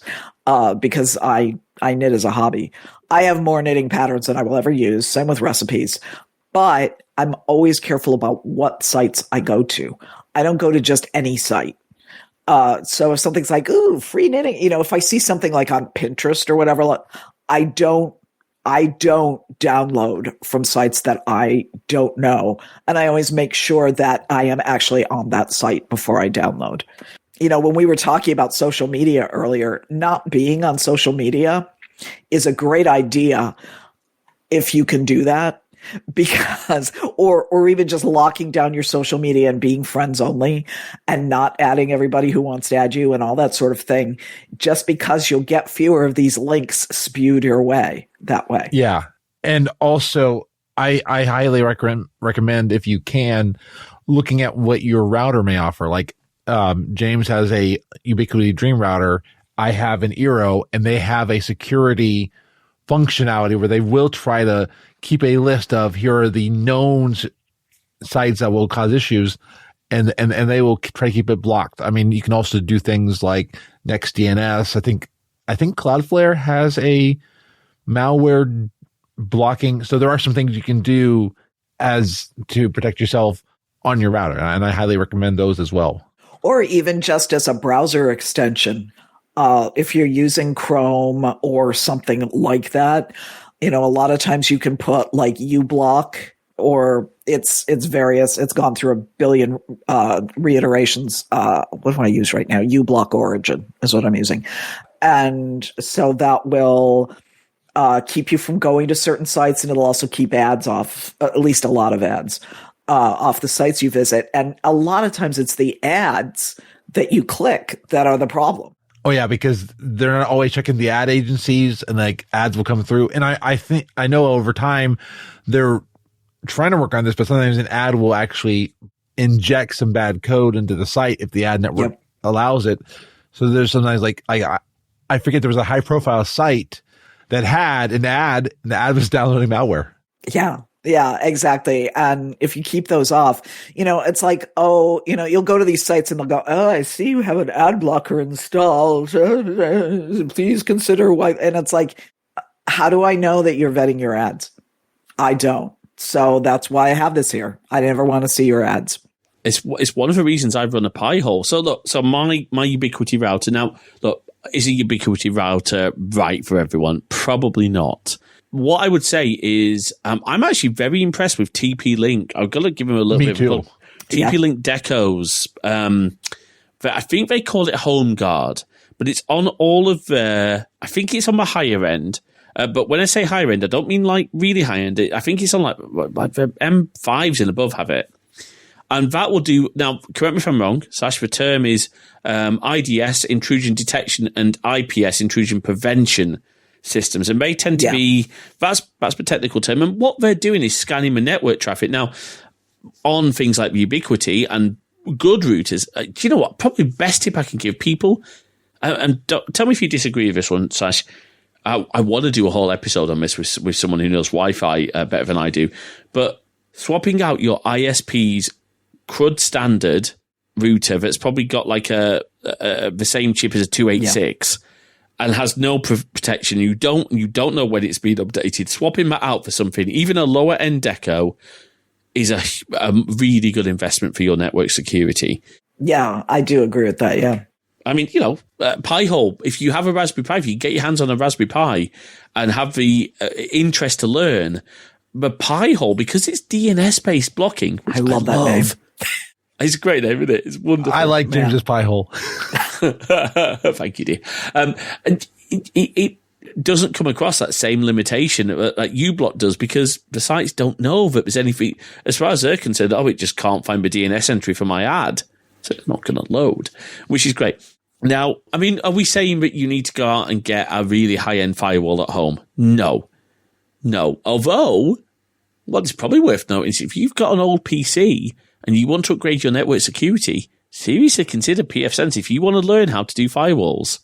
because I knit as a hobby. I have more knitting patterns than I will ever use. Same with recipes. But I'm always careful about what sites I go to. I don't go to just any site. So if something's like, ooh, free knitting, if I see something like on Pinterest or whatever, I don't download from sites that I don't know. And I always make sure that I am actually on that site before I download. When we were talking about social media earlier, not being on social media is a great idea if you can do that. Because, or even just locking down your social media and being friends only and not adding everybody who wants to add you and all that sort of thing, just because you'll get fewer of these links spewed your way that way. Yeah. And also I highly recommend, if you can, looking at what your router may offer. Like, James has a Ubiquiti Dream router. I have an Eero, and they have a security functionality where they will try to keep a list of, here are the known sites that will cause issues, and they will try to keep it blocked. I mean, you can also do things like NextDNS. I think Cloudflare has a malware blocking. So there are some things you can do as to protect yourself on your router, and I highly recommend those as well. Or even just as a browser extension. If you're using Chrome or something like that, a lot of times you can put like uBlock, or it's various. It's gone through a billion reiterations. What do I use right now? uBlock Origin is what I'm using. And so that will keep you from going to certain sites, and it'll also keep ads off, at least a lot of ads, off the sites you visit. And a lot of times it's the ads that you click that are the problem. Oh yeah, because they're not always checking the ad agencies, and like ads will come through. And I know over time they're trying to work on this, but sometimes an ad will actually inject some bad code into the site if the ad network allows it. So there's sometimes like I forget, there was a high profile site that had an ad, and the ad was downloading malware. Yeah, exactly. And if you keep those off, it's like, you'll go to these sites and they'll go, oh, I see you have an ad blocker installed. Please consider why. And it's like, how do I know that you're vetting your ads? I don't. So that's why I have this here. I never want to see your ads. It's one of the reasons I run a Pi-hole. So look, my Ubiquity router now. Look, is a Ubiquity router right for everyone? Probably not. What I would say is, I'm actually very impressed with TP-Link. I've got to give him a little bit of TP-Link Decos. I think they call it Home Guard, but it's on all of I think it's on the higher end. But when I say higher end, I don't mean like really high end. I think it's on like the M5s and above have it. And that will do, now, correct me if I'm wrong, Sascz, the term is IDS, intrusion detection, and IPS, intrusion prevention systems. And they tend to be, that's the technical term. And what they're doing is scanning the network traffic. Now, on things like Ubiquity and good routers, do you know what? Probably the best tip I can give people, and tell me if you disagree with this one, Sascz. I want to do a whole episode on this with someone who knows Wi-Fi better than I do. But swapping out your ISP's CRUD standard router that's probably got like the same chip as a 286 and has no protection. You don't know when it's been updated. Swapping that out for something, even a lower end Deco, is a really good investment for your network security. Yeah, I do agree with that. Yeah. I mean, Pi-hole, if you have a Raspberry Pi, if you get your hands on a Raspberry Pi and have the interest to learn, but Pi-hole, because it's DNS-based blocking, which I love that name. It's a great name, isn't it? It's wonderful. I like James's Pi-hole. Thank you, dear. And it doesn't come across that same limitation that uBlock does, because the sites don't know that there's anything, as far as they're concerned, it just can't find the DNS entry for my ad. So it's not going to load, which is great. Now, I mean, are we saying that you need to go out and get a really high-end firewall at home? No. Although, what is probably worth noting is if you've got an old PC and you want to upgrade your network security, seriously consider pfSense. If you want to learn how to do firewalls,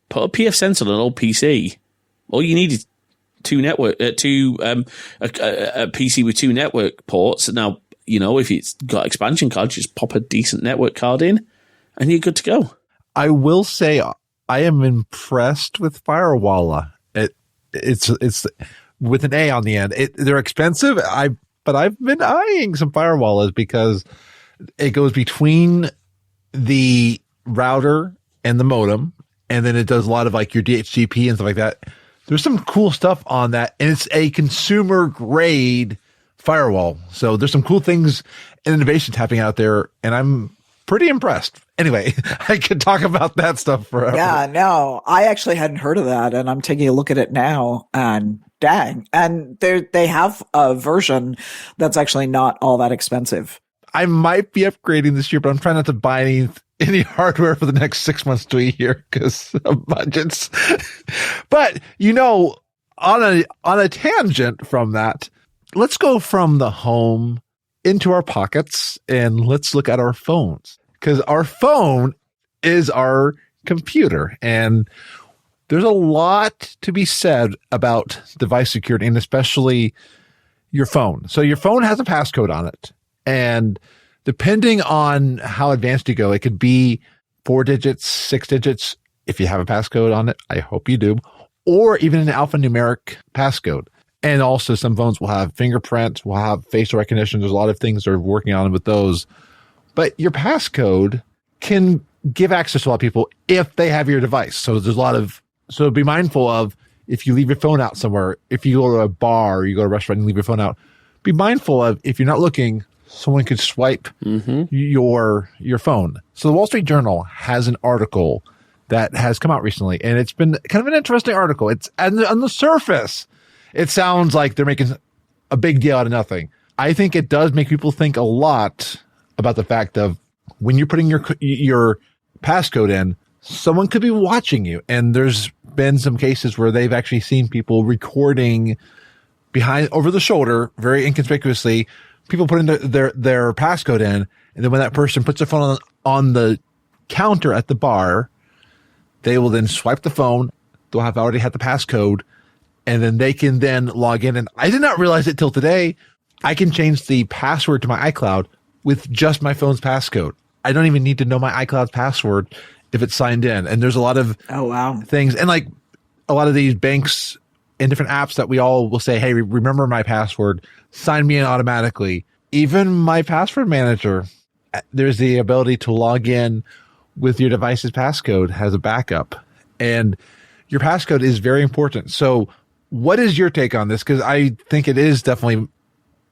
put a pfSense on an old PC. All you need is a PC with 2 network ports. Now, if it's got expansion cards, just pop a decent network card in and you're good to go. I will say I am impressed with Firewalla. It's with an A on the end. They're expensive. But I've been eyeing some Firewallas because it goes between the router and the modem, and then it does a lot of like your DHCP and stuff like that. There's some cool stuff on that, and it's a consumer grade firewall. So there's some cool things and innovations happening out there, and I'm pretty impressed. Anyway, I could talk about that stuff forever. Yeah, no, I actually hadn't heard of that, and I'm taking a look at it now, and dang. And they have a version that's actually not all that expensive. I might be upgrading this year, but I'm trying not to buy any hardware for the next 6 months to a year because of budgets. But, on a tangent from that, let's go from the home into our pockets and let's look at our phones, because our phone is our computer, and there's a lot to be said about device security, and especially your phone. So your phone has a passcode on it, and depending on how advanced you go, it could be 4 digits, 6 digits. If you have a passcode on it, I hope you do, or even an alphanumeric passcode. And also some phones will have fingerprints, will have facial recognition. There's a lot of things they're working on with those. But your passcode can give access to a lot of people if they have your device. So so be mindful of, if you leave your phone out somewhere, if you go to a bar or you go to a restaurant and leave your phone out, be mindful of, if you're not looking, someone could swipe your phone. So the Wall Street Journal has an article that has come out recently, and it's been kind of an interesting article. It's on the surface, it sounds like they're making a big deal out of nothing. I think it does make people think a lot about the fact of, when you're putting your passcode in, someone could be watching you. And there's been some cases where they've actually seen people recording over the shoulder, very inconspicuously, people putting their passcode in. And then when that person puts their phone on the counter at the bar, they will then swipe the phone. They'll have already had the passcode, and then they can then log in. And I did not realize it till today. I can change the password to my iCloud with just my phone's passcode. I don't even need to know my iCloud's password if it's signed in. And there's a lot of things. And like a lot of these banks and different apps that we all will say, hey, remember my password, sign me in automatically. Even my password manager, there's the ability to log in with your device's passcode as a backup. And your passcode is very important. So what is your take on this? Because I think it is definitely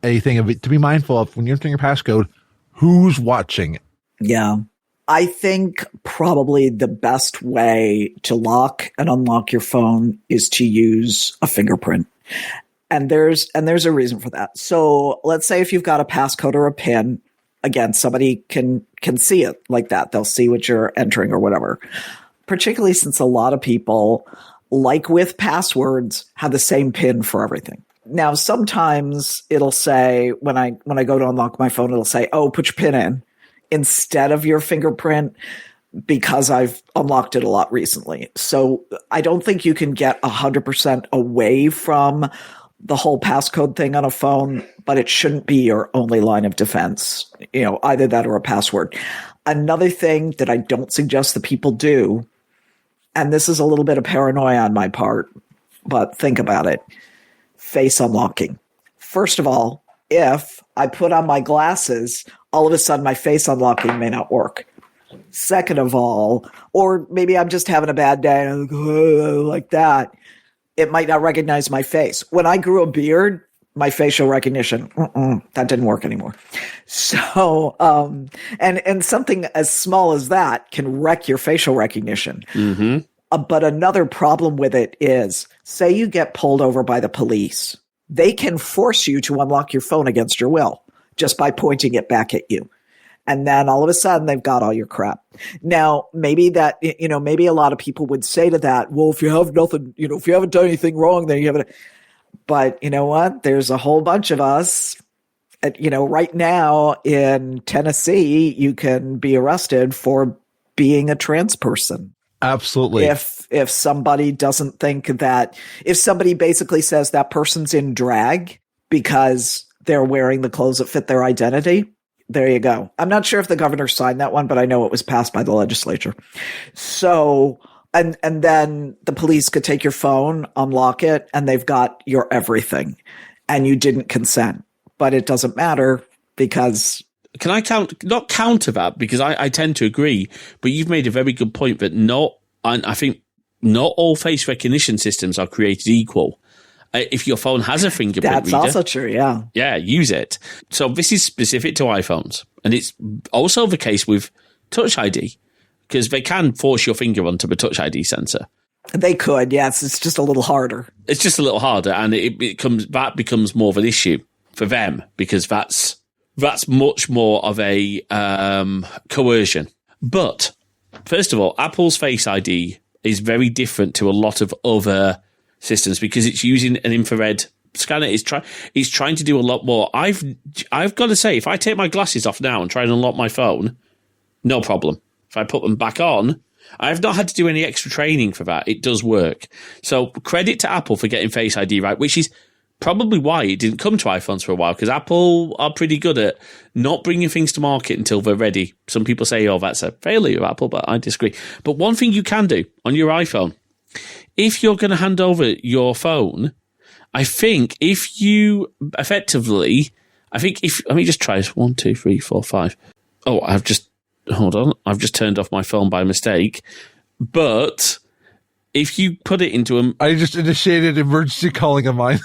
a thing to be mindful of when you're entering your passcode, who's watching it. Yeah. I think probably the best way to lock and unlock your phone is to use a fingerprint. And there's a reason for that. So let's say if you've got a passcode or a PIN, again, somebody can see it like that. They'll see what you're entering or whatever. Particularly since a lot of people, like with passwords, have the same PIN for everything. Now, sometimes it'll say, when I go to unlock my phone, it'll say, oh, put your PIN in instead of your fingerprint, because I've unlocked it a lot recently. So I don't think you can get 100% away from the whole passcode thing on a phone, but it shouldn't be your only line of defense, either that or a password. Another thing that I don't suggest that people do, and this is a little bit of paranoia on my part, but think about it, face unlocking. First of all, if I put on my glasses, all of a sudden my face unlocking may not work. Second of all, or maybe I'm just having a bad day and I'm like that, it might not recognize my face. When I grew a beard, my facial recognition, that didn't work anymore. So, and something as small as that can wreck your facial recognition. Mm-hmm. But another problem with it is, say you get pulled over by the police. They can force you to unlock your phone against your will just by pointing it back at you. And then all of a sudden they've got all your crap. Now, maybe maybe a lot of people would say to that, well, if you have nothing, if you haven't done anything wrong, then you haven't. But you know what? There's a whole bunch of us, right now in Tennessee, you can be arrested for being a trans person. Absolutely. If somebody doesn't think that, if somebody basically says that person's in drag because they're wearing the clothes that fit their identity, there you go. I'm not sure if the governor signed that one, but I know it was passed by the legislature. So, and then the police could take your phone, unlock it, and they've got your everything. And you didn't consent. But it doesn't matter because... Can I not counter that, because I tend to agree, but you've made a very good point that I think not all face recognition systems are created equal. If your phone has a fingerprint reader, that's also true, yeah. Yeah, use it. So this is specific to iPhones. And it's also the case with Touch ID, because they can force your finger onto the Touch ID sensor. They could, yes. It's just a little harder. It's just a little harder, and that becomes more of an issue for them, because that's much more of a coercion. But first of all, Apple's Face ID is very different to a lot of other systems because it's using an infrared scanner. It's trying to do a lot more. I've got to say, if I take my glasses off now and try and unlock my phone, no problem. If I put them back on, I have not had to do any extra training for that. It does work. So credit to Apple for getting Face ID right, which is probably why it didn't come to iPhones for a while, because Apple are pretty good at not bringing things to market until they're ready. Some people say, oh, that's a failure of Apple, but I disagree. But one thing you can do on your iPhone, if you're going to hand over your phone, I think if you effectively, let me just try this. 1, 2, 3, 4, 5. Oh, I've just turned off my phone by mistake. But if you put it into I just initiated emergency calling of mine.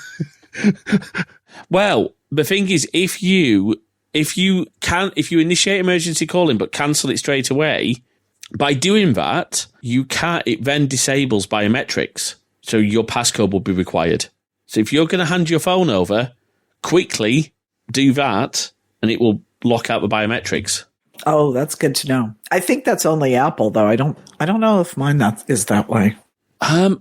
Well, the thing is, if you initiate emergency calling but cancel it straight away, by doing that, it then disables biometrics. So your passcode will be required. So if you're going to hand your phone over, quickly do that and it will lock out the biometrics. Oh, that's good to know. I think that's only Apple though. I don't know if mine is that way.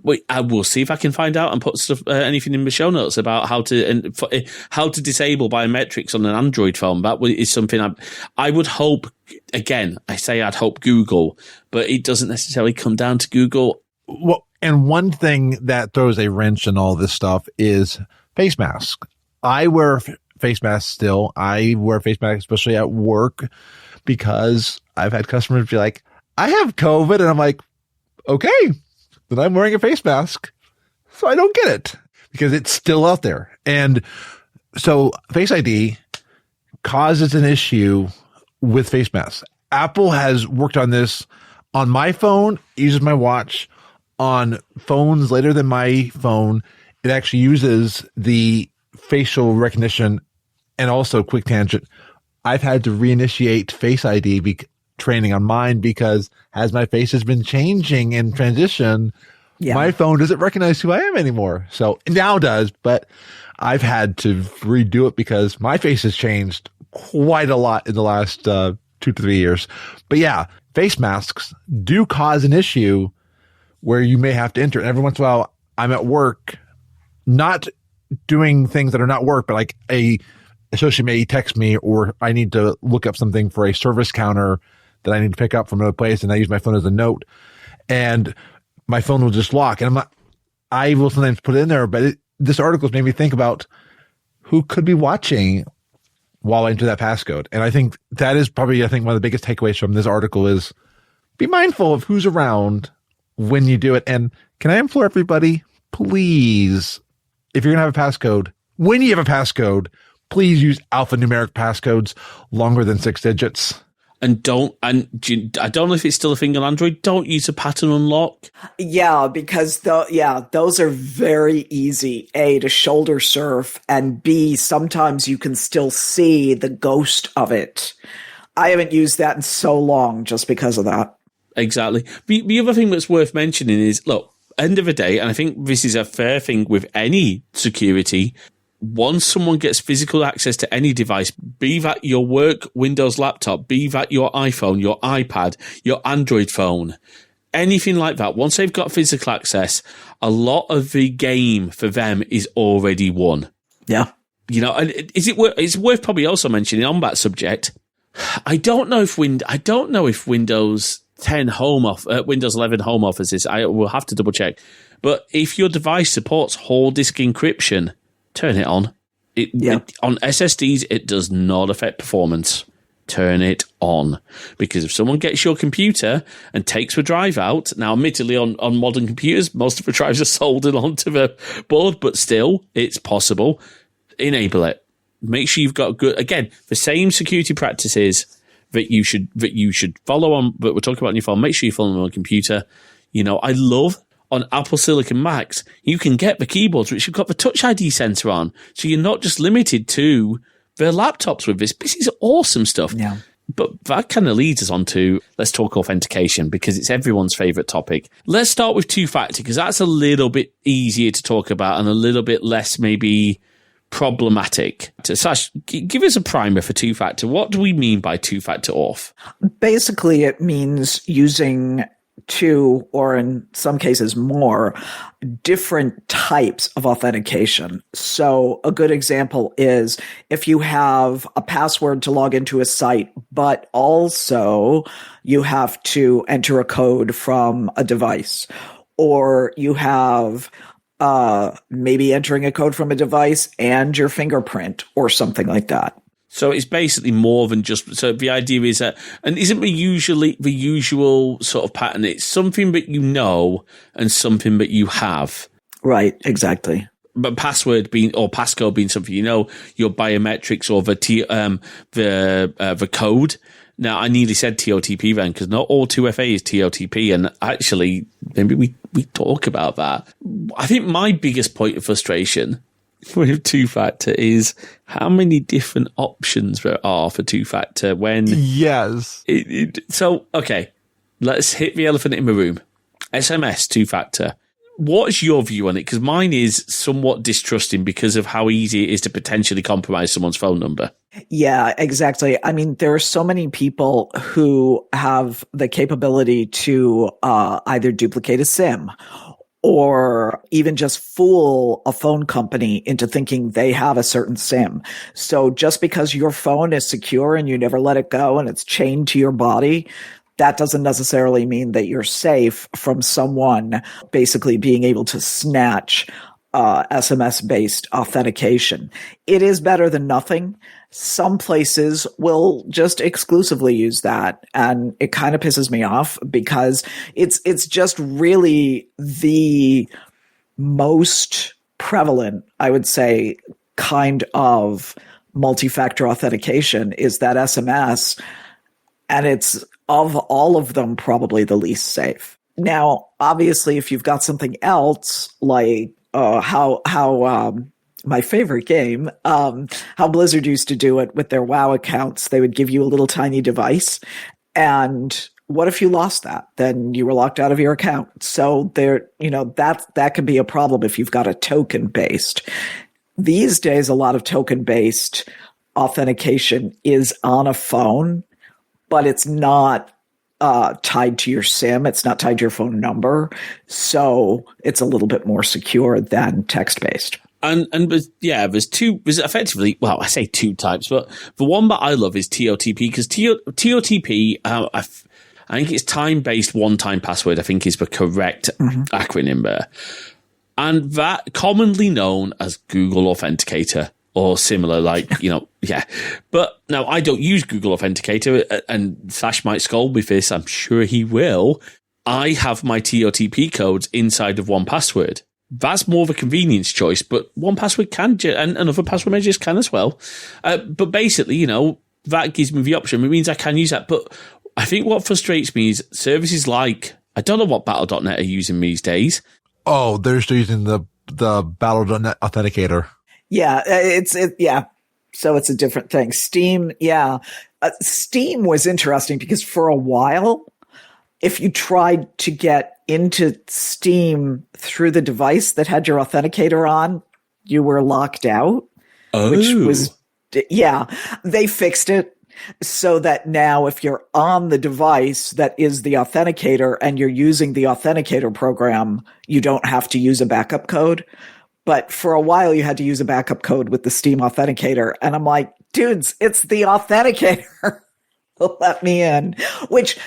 Wait, I will see if I can find out and put anything in the show notes about how to disable biometrics on an Android phone. That is something I would hope. Again, I say I'd hope Google, but it doesn't necessarily come down to Google. Well, and one thing that throws a wrench in all this stuff is face masks. I wear face masks still. I wear face masks especially at work because I've had customers be like, "I have COVID," and I'm like, "Okay." Then I'm wearing a face mask. So I don't get it because it's still out there. And so Face ID causes an issue with face masks. Apple has worked on this on my phone, it uses my watch. On phones later than my phone, it actually uses the facial recognition and also quick tangent. I've had to reinitiate Face ID training on mine because as my face has been changing in transition, my phone doesn't recognize who I am anymore. So it now does, but I've had to redo it because my face has changed quite a lot in the last 2 to 3 years. But yeah, face masks do cause an issue where you may have to enter. And every once in a while, I'm at work, not doing things that are not work, but like a associate may text me, or I need to look up something for a service counter that I need to pick up from another place, and I use my phone as a note, and my phone will just lock. And I will sometimes put it in there, but this article has made me think about who could be watching while I enter that passcode. And I think that is probably, one of the biggest takeaways from this article is be mindful of who's around when you do it. And can I implore everybody, please, if you're going to have a passcode, when you have a passcode, please use alphanumeric passcodes longer than 6 digits. And I don't know if it's still a thing on Android. Don't use a pattern unlock. Yeah, because those are very easy. A, to shoulder surf, and B, sometimes you can still see the ghost of it. I haven't used that in so long just because of that. Exactly. The other thing that's worth mentioning is, look, end of the day, and I think this is a fair thing with any security, once someone gets physical access to any device, be that your work Windows laptop, be that your iPhone, your iPad, your Android phone, anything like that, once they've got physical access, a lot of the game for them is already won. Yeah. And it's worth probably also mentioning on that subject, I don't know if Windows 10 Windows 11 Home Offices, I will have to double check, but if your device supports whole disk encryption, turn it on. On SSDs, it does not affect performance. Turn it on. Because if someone gets your computer and takes the drive out, now admittedly on modern computers, most of the drives are soldered onto the board, but still, it's possible. Enable it. Make sure you've got good, again, the same security practices that you should follow on, but we're talking about on your phone. Make sure you follow them on a computer. I love on Apple Silicon Macs, you can get the keyboards which have got the Touch ID sensor on. So you're not just limited to the laptops with this. This is awesome stuff. Yeah. But that kind of leads us on to, let's talk authentication, because it's everyone's favorite topic. Let's start with two-factor, because that's a little bit easier to talk about and a little bit less maybe problematic. So, Sascz, give us a primer for two-factor. What do we mean by two-factor auth? Basically, it means using two, or in some cases more, different types of authentication. So a good example is if you have a password to log into a site, but also you have to enter a code from a device, or you have maybe entering a code from a device and your fingerprint or something like that. So it's basically more than just, so the idea is that, and isn't the usual sort of pattern? It's something that you know and something that you have. Right, exactly. But passcode being something you know, your biometrics or the code. Now, I nearly said TOTP then, because not all 2FA is TOTP, and actually, maybe we talk about that. I think my biggest point of frustration with two-factor is how many different options there are for two-factor when... Yes. So, okay, let's hit the elephant in the room. SMS two-factor. What's your view on it? Because mine is somewhat distrusting because of how easy it is to potentially compromise someone's phone number. Yeah, exactly. I mean, there are so many people who have the capability to either duplicate a SIM or even just fool a phone company into thinking they have a certain SIM. So just because your phone is secure and you never let it go and it's chained to your body, that doesn't necessarily mean that you're safe from someone basically being able to snatch SMS-based authentication. It is better than nothing. Some places will just exclusively use that, and it kind of pisses me off because it's just really the most prevalent, I would say, kind of multi-factor authentication is that SMS. And it's, of all of them, probably the least safe. Now, obviously, if you've got something else like my favorite game, how Blizzard used to do it with their WoW accounts, they would give you a little tiny device. And what if you lost that? Then you were locked out of your account. So that can be a problem if you've got a token based. These days, a lot of token based authentication is on a phone, but it's not tied to your SIM. It's not tied to your phone number. So it's a little bit more secure than text based. And there's effectively, well, I say two types, but the one that I love is TOTP, because TOTP, I think it's time-based one-time password, I think is the correct acronym there. And that commonly known as Google Authenticator or similar, But now I don't use Google Authenticator, and Sascz might scold me for this. I'm sure he will. I have my TOTP codes inside of 1Password. That's more of a convenience choice, but 1Password can, and other password managers can as well. But basically, that gives me the option. It means I can use that. But I think what frustrates me is services like, I don't know what Battle.net are using these days. Oh, they're still using the Battle.net authenticator. Yeah, So it's a different thing. Steam, Steam was interesting because for a while, if you tried to get into Steam through the device that had your authenticator on, you were locked out. Oh. Which was, they fixed it so that now if you're on the device that is the authenticator and you're using the authenticator program, you don't have to use a backup code. But for a while, you had to use a backup code with the Steam authenticator. And I'm like, dudes, it's the authenticator. Let me in. Which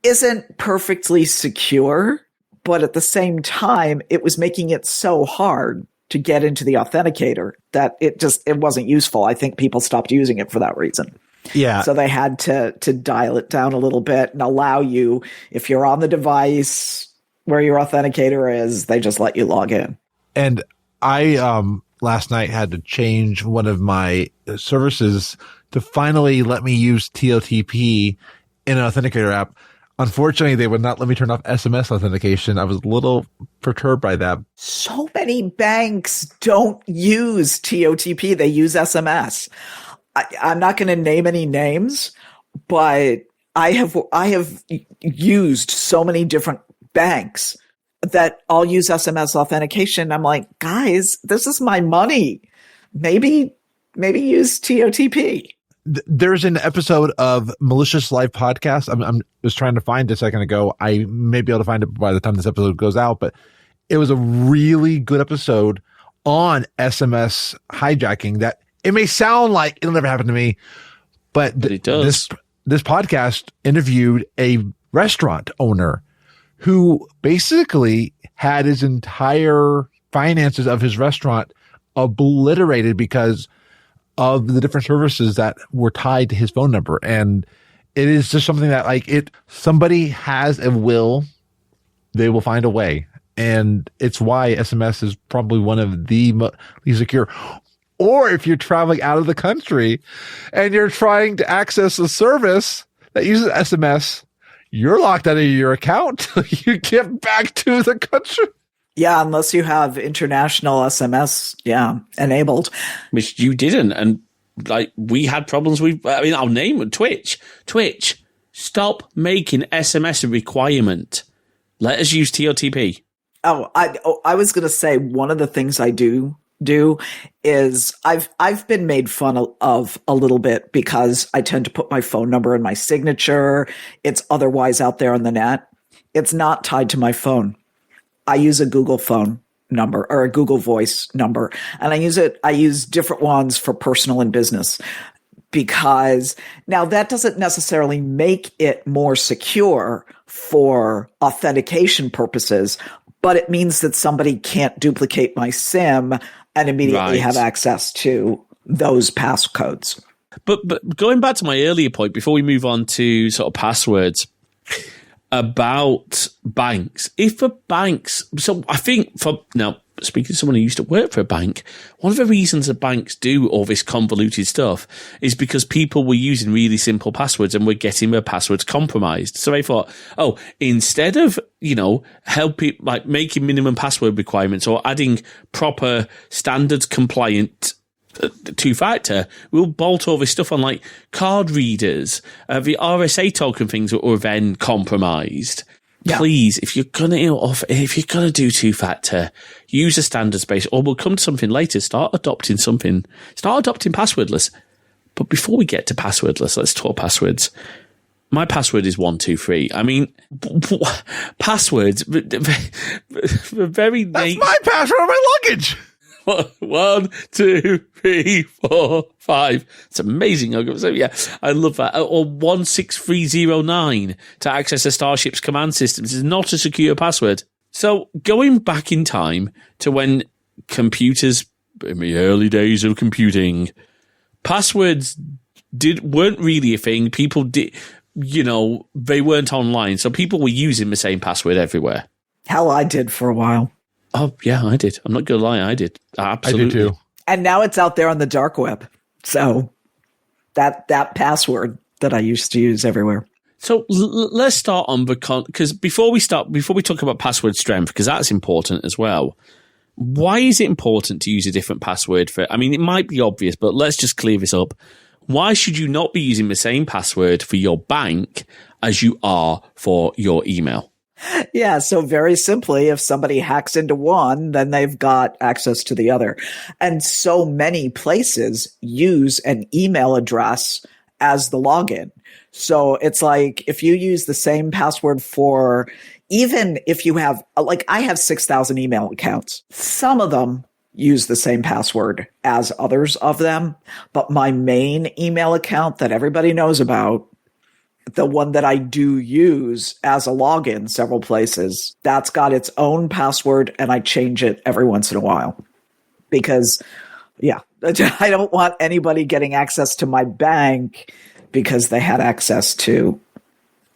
isn't perfectly secure, but at the same time, it was making it so hard to get into the authenticator that it wasn't useful. I think people stopped using it for that reason. Yeah. So they had to dial it down a little bit and allow you, if you're on the device where your authenticator is, they just let you log in. And I last night had to change one of my services to finally let me use TOTP in an authenticator app. Unfortunately, they would not let me turn off SMS authentication. I was a little perturbed by that. So many banks don't use TOTP. They use SMS. I'm not going to name any names, but I have used so many different banks that all use SMS authentication. I'm like, guys, this is my money. Maybe use TOTP. There's an episode of Malicious Life podcast. I was trying to find it a second ago. I may be able to find it by the time this episode goes out, but it was a really good episode on SMS hijacking that it may sound like it'll never happen to me, but it does. This podcast interviewed a restaurant owner who basically had his entire finances of his restaurant obliterated because of the different services that were tied to his phone number. And it is just something that somebody has a will, they will find a way. And it's why SMS is probably one of the least secure. Or if you're traveling out of the country and you're trying to access a service that uses SMS, you're locked out of your account till you get back to the country. Yeah, unless you have international SMS, enabled. Which you didn't. And we had problems with, I'll name it, Twitch. Twitch, stop making SMS a requirement. Let us use TOTP. I was going to say one of the things I do is I've been made fun of a little bit because I tend to put my phone number in my signature. It's otherwise out there on the net. It's not tied to my phone. I use a Google phone number or a Google Voice number, and I use different ones for personal and business, because now that doesn't necessarily make it more secure for authentication purposes, but it means that somebody can't duplicate my SIM and immediately have access to those passcodes. But going back to my earlier point, before we move on to sort of passwords, about banks. If a banks, so I think speaking to someone who used to work for a bank, one of the reasons the banks do all this convoluted stuff is because people were using really simple passwords and were getting their passwords compromised. So they thought, oh, instead of, helping, like making minimum password requirements or adding proper standards compliant two-factor, we'll bolt all this stuff on like card readers, the RSA token things that were then compromised. Yeah. Please, if you're gonna do two-factor, use a standards base, or we'll come to something later. Start adopting passwordless. But before we get to passwordless, let's talk passwords. My password is 123. I mean, passwords. Very. That's my password on my luggage. 1, 2, 3, 4, 5. It's amazing. So yeah, I love that. Or 16309 to access a starship's command system. This is not a secure password. So going back in time to when computers, in the early days of computing, passwords weren't really a thing. People did, they weren't online. So people were using the same password everywhere. Hell, I did for a while. Oh, yeah, I did. I'm not going to lie. I did. Absolutely. I did too. And now it's out there on the dark web. So that password that I used to use everywhere. So let's start on because before we talk about password strength, because that's important as well. Why is it important to use a different password it might be obvious, but let's just clear this up. Why should you not be using the same password for your bank as you are for your email? Yeah, so very simply, if somebody hacks into one, then they've got access to the other. And so many places use an email address as the login. So it's like if you use the same password for, even if you have, like I have 6,000 email accounts, some of them use the same password as others of them. But my main email account that everybody knows about, the one that I do use as a login several places, that's got its own password, and I change it every once in a while because, yeah, I don't want anybody getting access to my bank because they had access to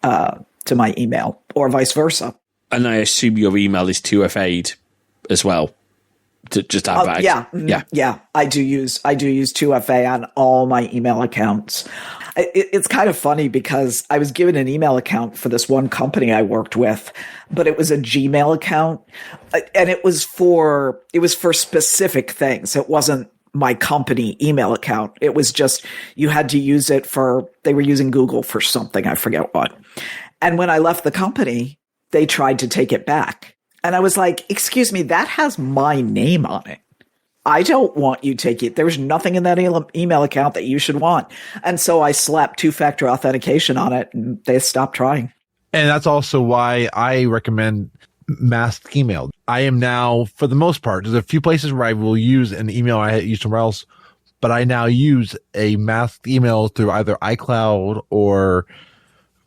my email or vice versa. And I assume your email is 2FA'd as well. To just add back. Yeah. I do use 2FA on all my email accounts. It's kind of funny because I was given an email account for this one company I worked with, but it was a Gmail account, and it was for specific things. It wasn't my company email account. It was just, you had to use it they were using Google for something, I forget what. And when I left the company, they tried to take it back. And I was like, excuse me, that has my name on it. I don't want you taking it. There's nothing in that email account that you should want. And so I slapped two-factor authentication on it, and they stopped trying. And that's also why I recommend masked email. I am now, for the most part, there's a few places where I will use an email I used somewhere else, but I now use a masked email through either iCloud or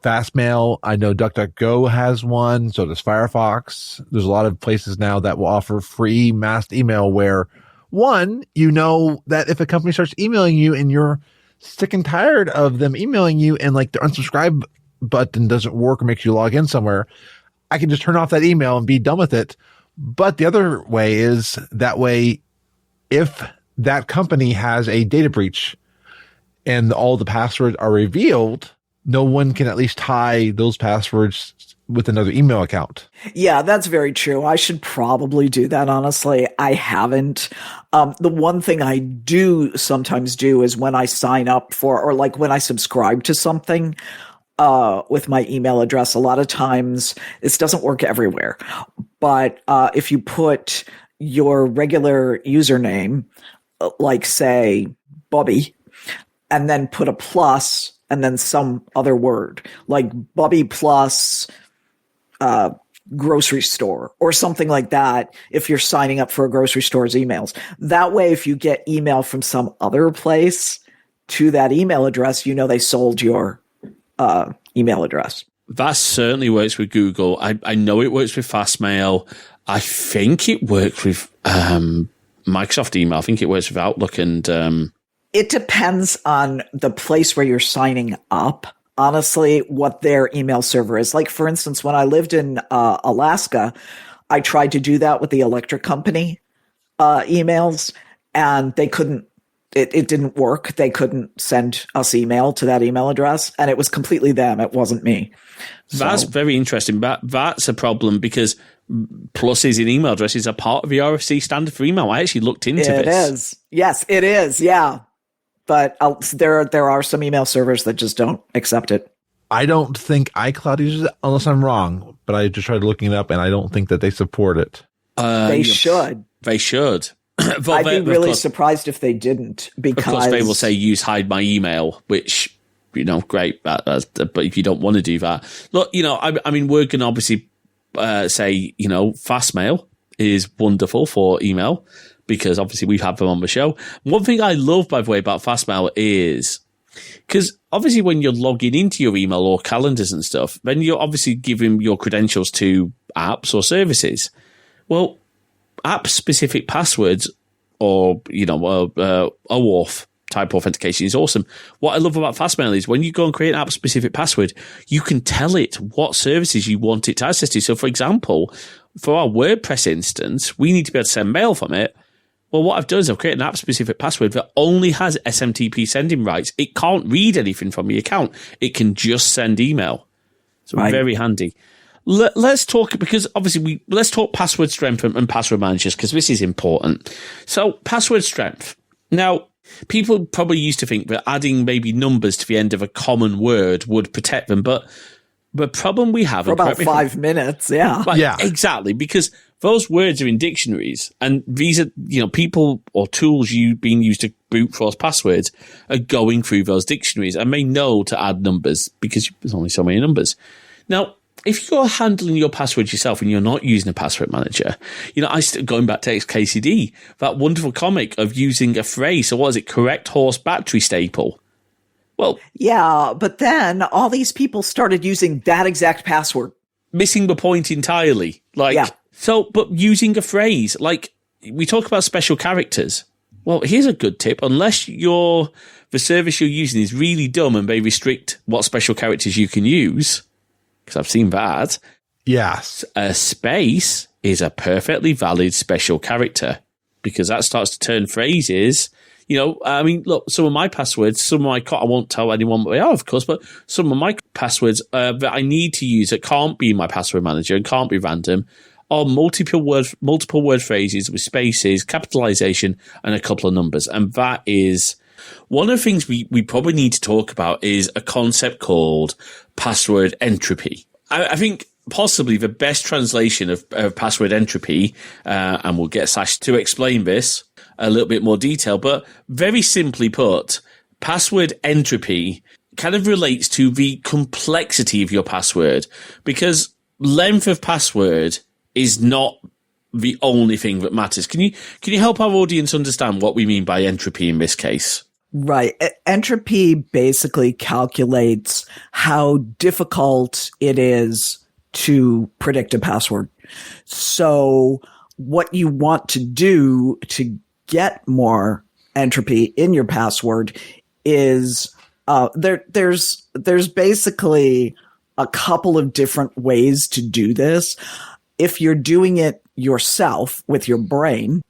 Fastmail. I know DuckDuckGo has one. So does Firefox. There's a lot of places now that will offer free masked email where, one, that if a company starts emailing you and you're sick and tired of them emailing you and like the unsubscribe button doesn't work or makes you log in somewhere, I can just turn off that email and be done with it. But the other way is that way, if that company has a data breach and all the passwords are revealed, no one can at least tie those passwords with another email account. Yeah, that's very true. I should probably do that, honestly. I haven't. The one thing I do sometimes do is when I sign up for, or like when I subscribe to something with my email address, a lot of times this doesn't work everywhere. But if you put your regular username, like say Bubby, and then put a plus and then some other word like Bubby plus grocery store or something like that, if you're signing up for a grocery store's emails. That way, if you get email from some other place to that email address, they sold your email address. That certainly works with Google. I know it works with Fastmail. I think it works with Microsoft email. I think it works with Outlook and it depends on the place where you're signing up, honestly, what their email server is. Like, for instance, when I lived in Alaska, I tried to do that with the electric company. emails, and they couldn't. It didn't work. They couldn't send us email to that email address, and it was completely them. It wasn't me. That's very interesting. That's a problem because pluses in email addresses are part of the RFC standard for email. I actually looked into this. It is. Yes, it is. Yeah. But there are some email servers that just don't accept it. I don't think iCloud uses it, unless I'm wrong. But I just tried looking it up, and I don't think that they support it. They should. They should. I'd be really surprised if they didn't, because of course they will say use hide my email, which, great. But if you don't want to do that, look, I mean, we're going to obviously say, Fastmail is wonderful for email because obviously we have them on the show. One thing I love, by the way, about Fastmail is because obviously when you're logging into your email or calendars and stuff, then you're obviously giving your credentials to apps or services. Well, app-specific passwords or, OAuth type authentication is awesome. What I love about Fastmail is when you go and create an app-specific password, you can tell it what services you want it to access to. So, for example, for our WordPress instance, we need to be able to send mail from it. Well, what I've done is I've created an app-specific password that only has SMTP sending rights. It can't read anything from the account. It can just send email. So very handy. Let's talk, because obviously let's talk password strength and password managers, because this is important. So password strength. Now, people probably used to think that adding maybe numbers to the end of a common word would protect them, but the problem we have for about 5 minutes, yeah. Yeah, exactly, because those words are in dictionaries, and these are, people or tools being used to brute force passwords are going through those dictionaries and may know to add numbers because there's only so many numbers. Now, if you're handling your passwords yourself and you're not using a password manager, going back to XKCD, that wonderful comic of using a phrase. So what is it? Correct horse battery staple. Well, yeah, but then all these people started using that exact password. Missing the point entirely. But using a phrase, like we talk about special characters. Well, here's a good tip. Unless the service you're using is really dumb and they restrict what special characters you can use, because I've seen that. Yes. A space is a perfectly valid special character because that starts to turn phrases. Look, some of my passwords, I won't tell anyone what they are, of course, but some of my passwords that I need to use that can't be in my password manager and can't be random are multiple word phrases with spaces, capitalization, and a couple of numbers. And that is one of the things we probably need to talk about is a concept called password entropy. I think possibly the best translation of password entropy, and we'll get Sascz to explain this a little bit more detail, but very simply put, password entropy kind of relates to the complexity of your password, because length of password is not the only thing that matters. Can you help our audience understand what we mean by entropy in this case? Right. Entropy basically calculates how difficult it is to predict a password. So what you want to do to get more entropy in your password is there's basically a couple of different ways to do this. If you're doing it yourself with your brain,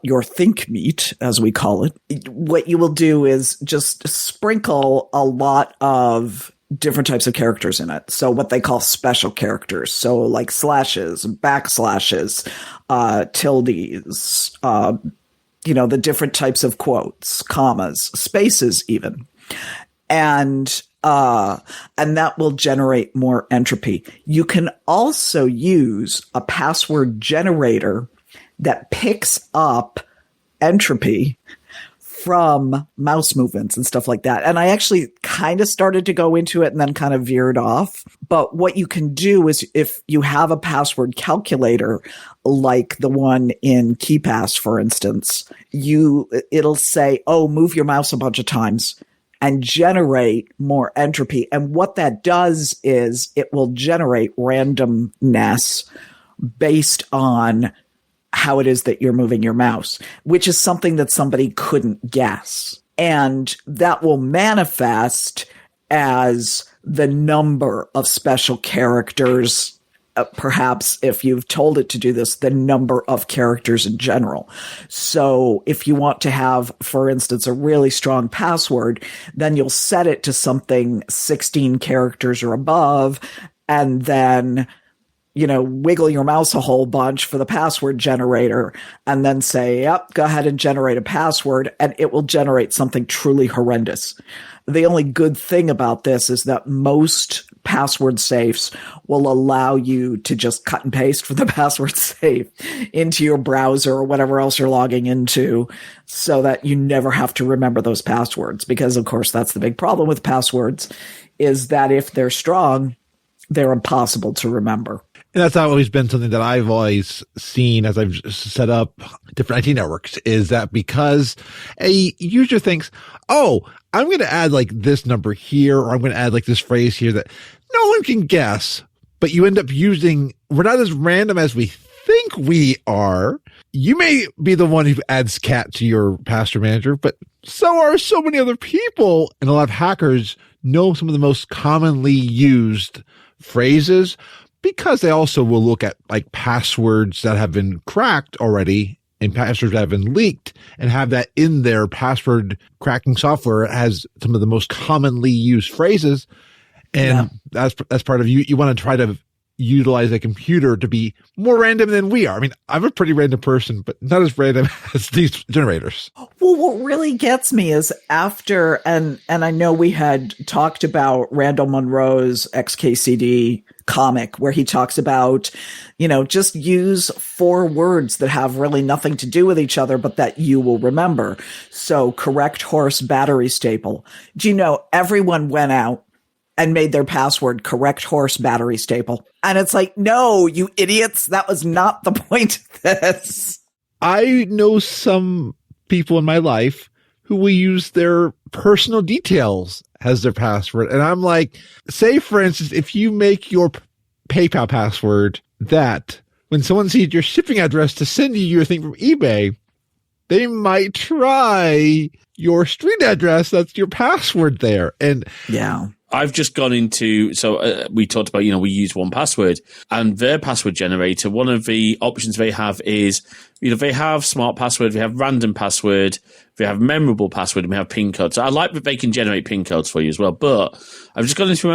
your think meat, as we call it, what you will do is just sprinkle a lot of different types of characters in it. So what they call special characters. So like slashes, backslashes, tildes, the different types of quotes, commas, spaces even. And that will generate more entropy. You can also use a password generator that picks up entropy from mouse movements and stuff like that. And I actually kind of started to go into it and then kind of veered off. But what you can do is if you have a password calculator, like the one in KeePass, for instance, it'll say, move your mouse a bunch of times and generate more entropy. And what that does is it will generate randomness based on how it is that you're moving your mouse, which is something that somebody couldn't guess. And that will manifest as the number of special characters perhaps if you've told it to do this, the number of characters in general. So if you want to have, for instance, a really strong password, then you'll set it to something 16 characters or above, and then, wiggle your mouse a whole bunch for the password generator, and then say, yep, go ahead and generate a password, and it will generate something truly horrendous. The only good thing about this is that most password safes will allow you to just cut and paste for the password safe into your browser or whatever else you're logging into, so that you never have to remember those passwords. Because, of course, that's the big problem with passwords, is that if they're strong, they're impossible to remember. And that's always been something that I've always seen as I've set up different IT networks, is that because a user thinks, oh, I'm going to add like this number here, or I'm going to add like this phrase here that no one can guess, but you end up using, we're not as random as we think we are. You may be the one who adds cat to your password manager, but so are so many other people. And a lot of hackers know some of the most commonly used phrases, because they also will look at like passwords that have been cracked already and passwords that have been leaked, and have that in their password cracking software. It has some of the most commonly used phrases. And that's part of you. You want to try to utilize a computer to be more random than we are. I mean, I'm a pretty random person, but not as random as these generators. Well, what really gets me is after, and I know we had talked about Randall Munroe's XKCD comic, where he talks about, just use 4 words that have really nothing to do with each other, but that you will remember. So correct horse battery staple. Do you know everyone went out and made their password correct horse battery staple? And it's like, no, you idiots. That was not the point of this. I know some people in my life who will use their personal details as their password. And I'm like, say, for instance, if you make your PayPal password that when someone sees your shipping address to send you your thing from eBay, they might try your street address. That's your password there. And yeah. I've just gone into, we talked about, we use 1Password, and their password generator, one of the options they have is, they have smart password, they have random password, they have memorable password, and we have PIN codes. So I like that they can generate PIN codes for you as well, but I've just gone into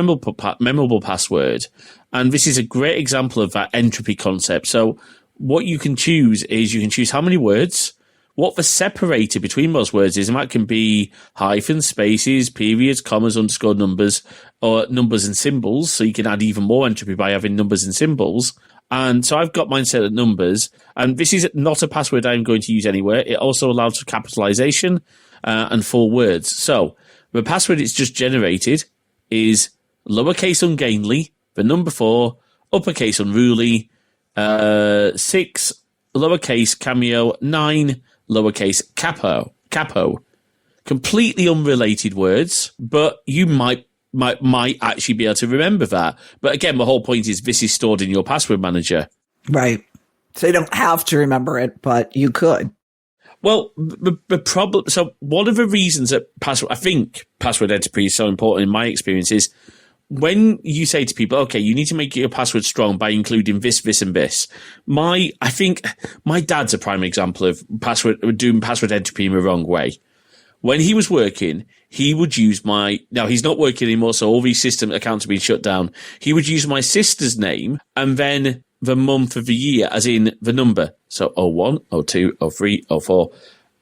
memorable password, and this is a great example of that entropy concept. So what you can choose is you can choose how many words, what the separator between those words is, and that can be hyphens, spaces, periods, commas, underscore numbers, or numbers and symbols. So you can add even more entropy by having numbers and symbols. And so I've got mine set at numbers, and this is not a password I'm going to use anywhere. It also allows for capitalization and full words. So the password it's just generated is lowercase ungainly, the number 4, uppercase unruly, 6, lowercase cameo, 9, lowercase capo. Completely unrelated words, but you might actually be able to remember that. But again, the whole point is this is stored in your password manager. Right. So you don't have to remember it, but you could. Well, the problem, so one of the reasons that I think password entropy is so important in my experience is when you say to people, okay, you need to make your password strong by including this, this, and this. I think my dad's a prime example of doing password entropy in the wrong way. When he was working, he would use now he's not working anymore, so all these system accounts have been shut down. He would use my sister's name and then the month of the year, as in the number. So 01, 02, 03, 04.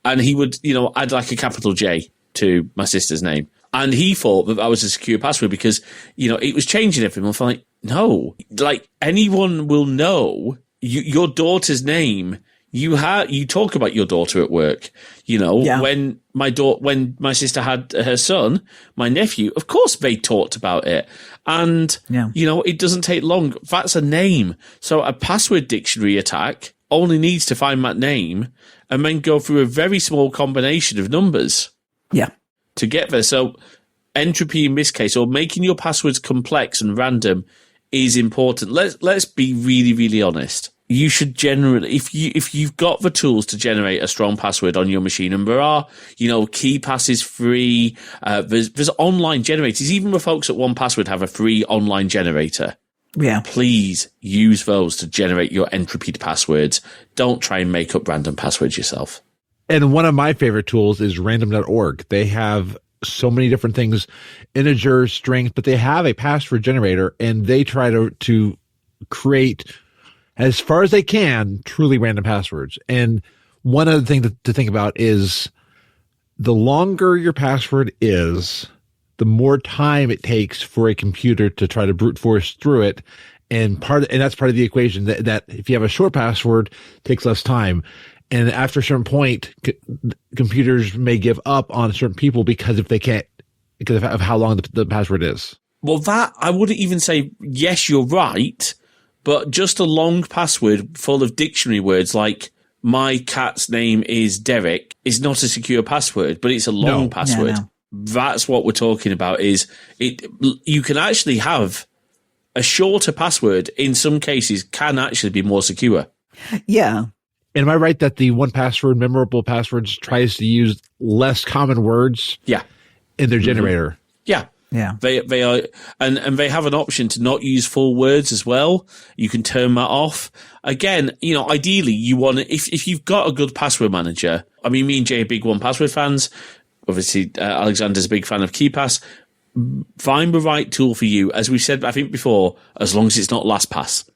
And he would, add like a capital J to my sister's name. And he thought that was a secure password because, it was changing every month. I'm like, no, like anyone will know your daughter's name. You talk about your daughter at work, when my sister had her son, my nephew, of course they talked about it. And, it doesn't take long. That's a name. So a password dictionary attack only needs to find that name and then go through a very small combination of numbers. Yeah. To get there. So entropy in this case, or making your passwords complex and random, is important. Let's be really, really honest. You should generally, if you've got the tools to generate a strong password on your machine, and there are, KeePass is free, there's online generators. Even the folks at 1Password have a free online generator. Yeah. Please use those to generate your entropy passwords. Don't try and make up random passwords yourself. And one of my favorite tools is random.org. They have so many different things, integers, strings, but they have a password generator, and they try to create, as far as they can, truly random passwords. And one other thing to think about is the longer your password is, the more time it takes for a computer to try to brute force through it. And that's part of the equation that if you have a short password, it takes less time. And after a certain point, computers may give up on certain people because of how long the password is. Well, that I wouldn't even say, yes, you're right, but just a long password full of dictionary words like my cat's name is Derek is not a secure password, but it's a long password. No. That's what we're talking about. You can actually have a shorter password in some cases can actually be more secure. Yeah. Am I right that the 1Password memorable passwords tries to use less common words? Yeah. In their generator. Yeah. Yeah. They are, and they have an option to not use full words as well. You can turn that off. Again, ideally you want to, if you've got a good password manager, I mean, me and Jay are big 1Password fans. Obviously, Alexander's a big fan of KeyPass. Find the right tool for you. As we said, I think before, as long as it's not LastPass.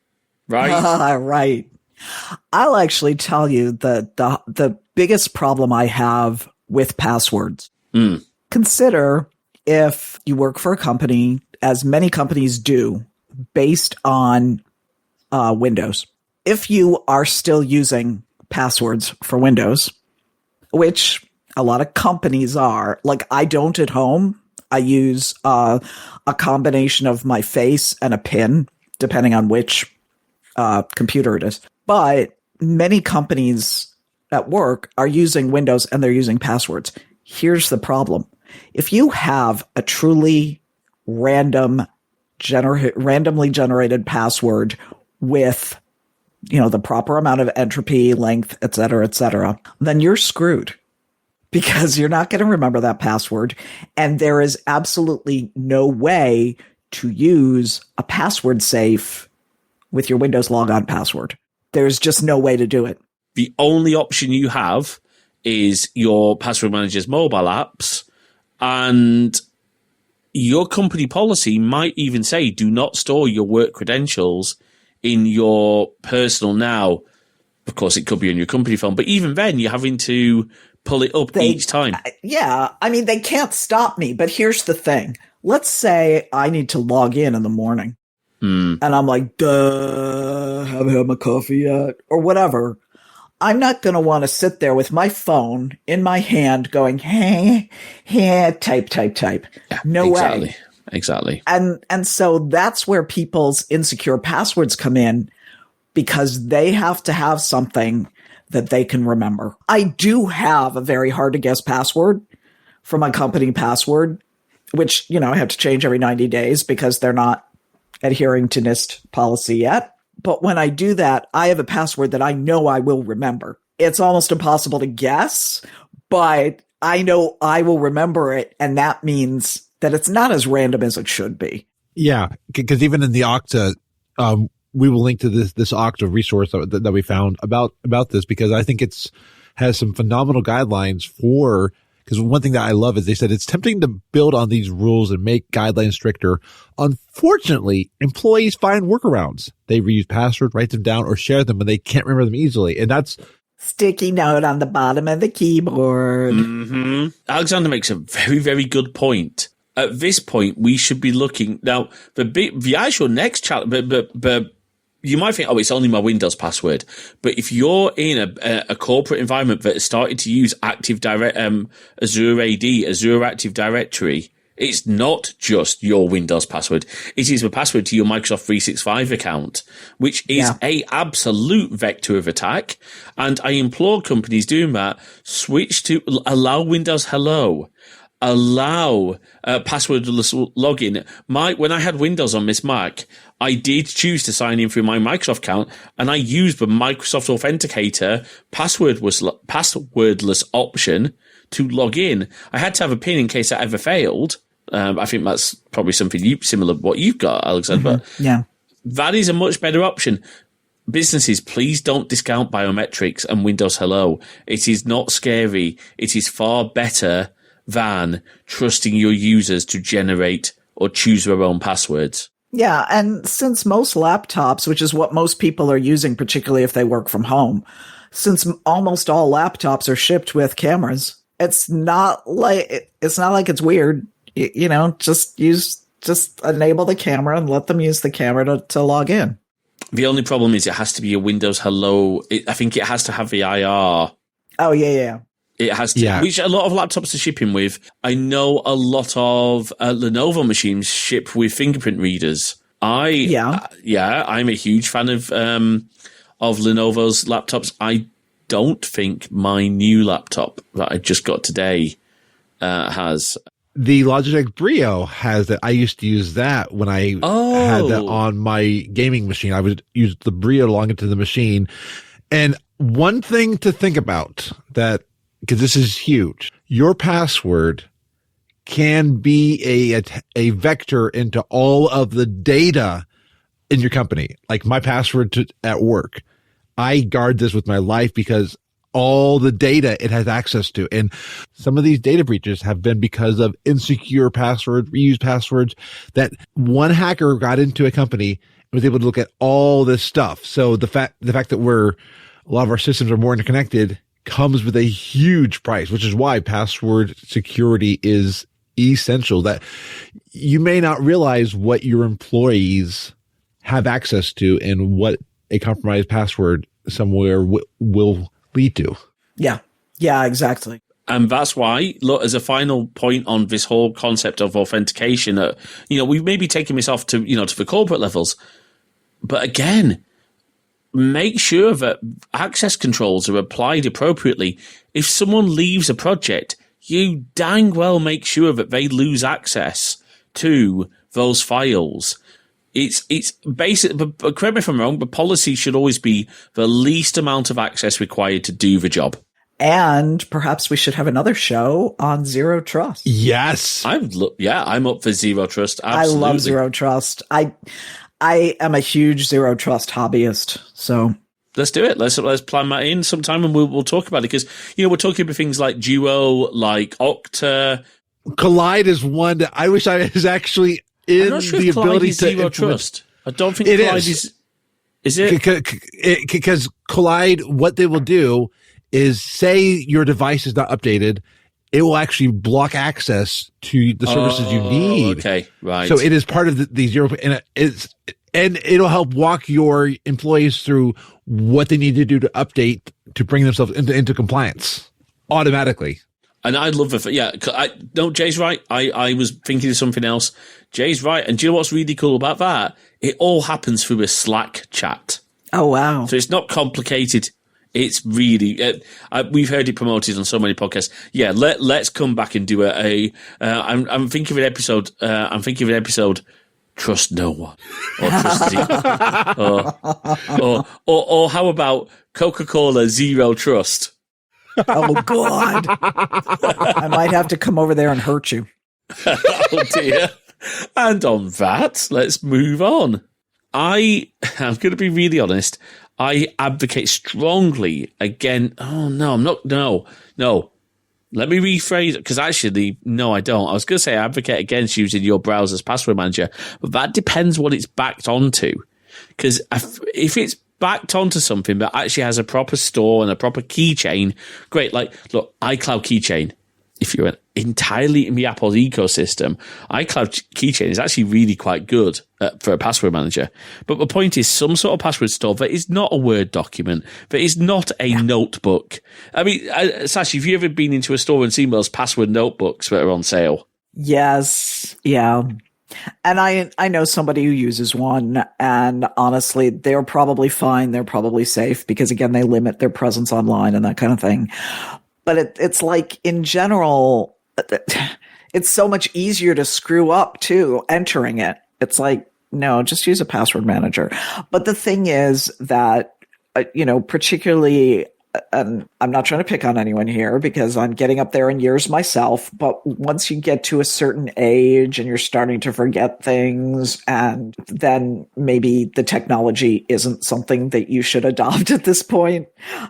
Right? Right. I'll actually tell you the biggest problem I have with passwords. Consider if you work for a company, as many companies do, based on Windows. If you are still using passwords for Windows, which a lot of companies are, like I don't at home. I use a combination of my face and a PIN, depending on which computer it is. But many companies at work are using Windows and they're using passwords. Here's the problem. If you have a truly randomly generated password with, the proper amount of entropy, length, et cetera, then you're screwed because you're not going to remember that password. And there is absolutely no way to use a password safe with your Windows logon password. There's just no way to do it. The only option you have is your password manager's mobile apps, and your company policy might even say do not store your work credentials in your personal now. Of course, it could be in your company phone, but even then, you're having to pull it up each time. Yeah, I mean, they can't stop me, but here's the thing. Let's say I need to log in the morning. And I'm like, haven't had my coffee yet, or whatever. I'm not going to want to sit there with my phone in my hand going, hey, type. Yeah, no way. Exactly. And so that's where people's insecure passwords come in, because they have to have something that they can remember. I do have a very hard to guess password for my company password, which, I have to change every 90 days because they're not adhering to NIST policy yet. But when I do that, I have a password that I know I will remember. It's almost impossible to guess, but I know I will remember it. And that means that it's not as random as it should be. Yeah, because even in the Okta, we will link to this Okta resource that we found about this, because I think has some phenomenal guidelines for. Because one thing that I love is they said it's tempting to build on these rules and make guidelines stricter. Unfortunately, employees find workarounds. They reuse passwords, write them down, or share them when they can't remember them easily. And that's sticky note on the bottom of the keyboard. Mm-hmm. Alexander makes a very, very good point. At this point, we should be looking now. The actual next challenge, but you might think, it's only my Windows password. But if you're in a corporate environment that has started to use Azure AD, Azure Active Directory, it's not just your Windows password. It is the password to your Microsoft 365 account, which is a absolute vector of attack. And I implore companies doing that, switch to allow Windows Hello. Allow passwordless login. When I had Windows on this Mac, I did choose to sign in through my Microsoft account, and I used the Microsoft Authenticator passwordless option to log in. I had to have a PIN in case that ever failed. I think that's probably something similar to what you've got, Alexander. Yeah. that is a much better option. Businesses, please don't discount biometrics and Windows Hello. It is not scary. It is far better than trusting your users to generate or choose their own passwords. Yeah, and since most laptops, which is what most people are using, particularly if they work from home, since almost all laptops are shipped with cameras, it's not like it's weird. Just enable the camera and let them use the camera to log in. The only problem is it has to be a Windows Hello. I think it has to have the IR. Oh, yeah. It has to, which a lot of laptops are shipping with. I know a lot of Lenovo machines ship with fingerprint readers. I'm a huge fan of Lenovo's laptops. I don't think my new laptop that I just got today has. The Logitech Brio has that. I used to use that when I had that on my gaming machine. I would use the Brio to log into the machine. And one thing to think about because this is huge, your password can be a vector into all of the data in your company. Like my password at work, I guard this with my life because all the data it has access to. And some of these data breaches have been because of insecure passwords, reused passwords, that one hacker got into a company and was able to look at all this stuff. So the fact that a lot of our systems are more interconnected comes with a huge price, which is why password security is essential. That you may not realize what your employees have access to and what a compromised password somewhere will lead to. Yeah, exactly. And that's why, look, as a final point on this whole concept of authentication, we've maybe taken this off to the corporate levels, but again, make sure that access controls are applied appropriately. If someone leaves a project, you dang well make sure that they lose access to those files. It's basic, but correct me if I'm wrong, but policy should always be the least amount of access required to do the job. And perhaps we should have another show on zero trust. Yes. I'm up for zero trust. Absolutely. I love zero trust. I am a huge zero trust hobbyist. So let's do it. Let's plan that in sometime and we'll talk about it because, we're talking about things like Duo, like Okta. Collide is one that I wish I was actually in the ability to zero trust. I don't think Collide is it? Because Collide, what they will do is say your device is not updated, it will actually block access to the services you need. Okay, right. So it is part of the zero, and it'll help walk your employees through what they need to do to update to bring themselves into compliance automatically. And I love it. Yeah, Jay's right. I was thinking of something else. Jay's right. And do you know what's really cool about that? It all happens through a Slack chat. Oh, wow. So it's not complicated. It's really, we've heard it promoted on so many podcasts. Yeah, let's come back and do I'm thinking of an episode, Trust No One. Or Trust Zero. or how about Coca-Cola Zero Trust? Oh, God. I might have to come over there and hurt you. Oh, dear. And on that, let's move on. I'm going to be really honest. I advocate strongly again. Oh, no, I'm not. No. Let me rephrase it because actually, no, I don't. I was going to say I advocate against using your browser's password manager, but that depends what it's backed onto. Because if it's backed onto something that actually has a proper store and a proper keychain, great. Like, look, iCloud keychain. If you're entirely in the Apple ecosystem, iCloud keychain is actually really quite good for a password manager. But the point is some sort of password store that is not a Word document, that is not a notebook. I mean, Sascz, have you ever been into a store and seen those password notebooks that are on sale? Yes. Yeah. And I know somebody who uses one, and honestly, they're probably fine. They're probably safe because, again, they limit their presence online and that kind of thing. But it's like, in general, it's so much easier to screw up, too, entering it. It's like, no, just use a password manager. But the thing is that, particularly and I'm not trying to pick on anyone here because I'm getting up there in years myself, but once you get to a certain age and you're starting to forget things, and then maybe the technology isn't something that you should adopt at this point,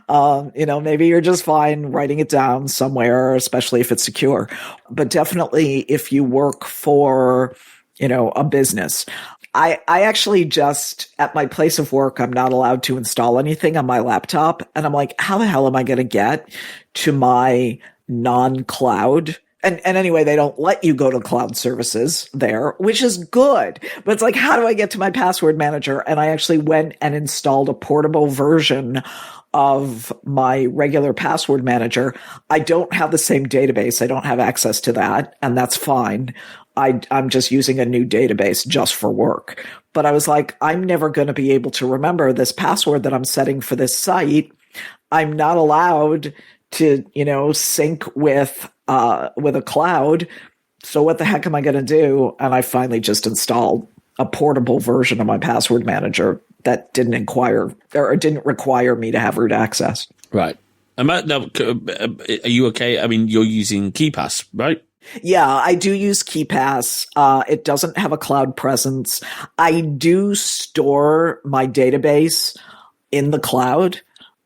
maybe you're just fine writing it down somewhere, especially if it's secure. But definitely if you work for, a business, I actually just, at my place of work, I'm not allowed to install anything on my laptop. And I'm like, how the hell am I going to get to my non-cloud? And anyway, they don't let you go to cloud services there, which is good. But it's like, how do I get to my password manager? And I actually went and installed a portable version of my regular password manager. I don't have the same database. I don't have access to that, and that's fine. I'm just using a new database just for work. But I was like, I'm never going to be able to remember this password that I'm setting for this site. I'm not allowed to, sync with a cloud. So what the heck am I going to do? And I finally just installed a portable version of my password manager that didn't require me to have root access. Right. Now, are you okay? I mean, you're using KeePass, right? Yeah, I do use KeePass. It doesn't have a cloud presence. I do store my database in the cloud,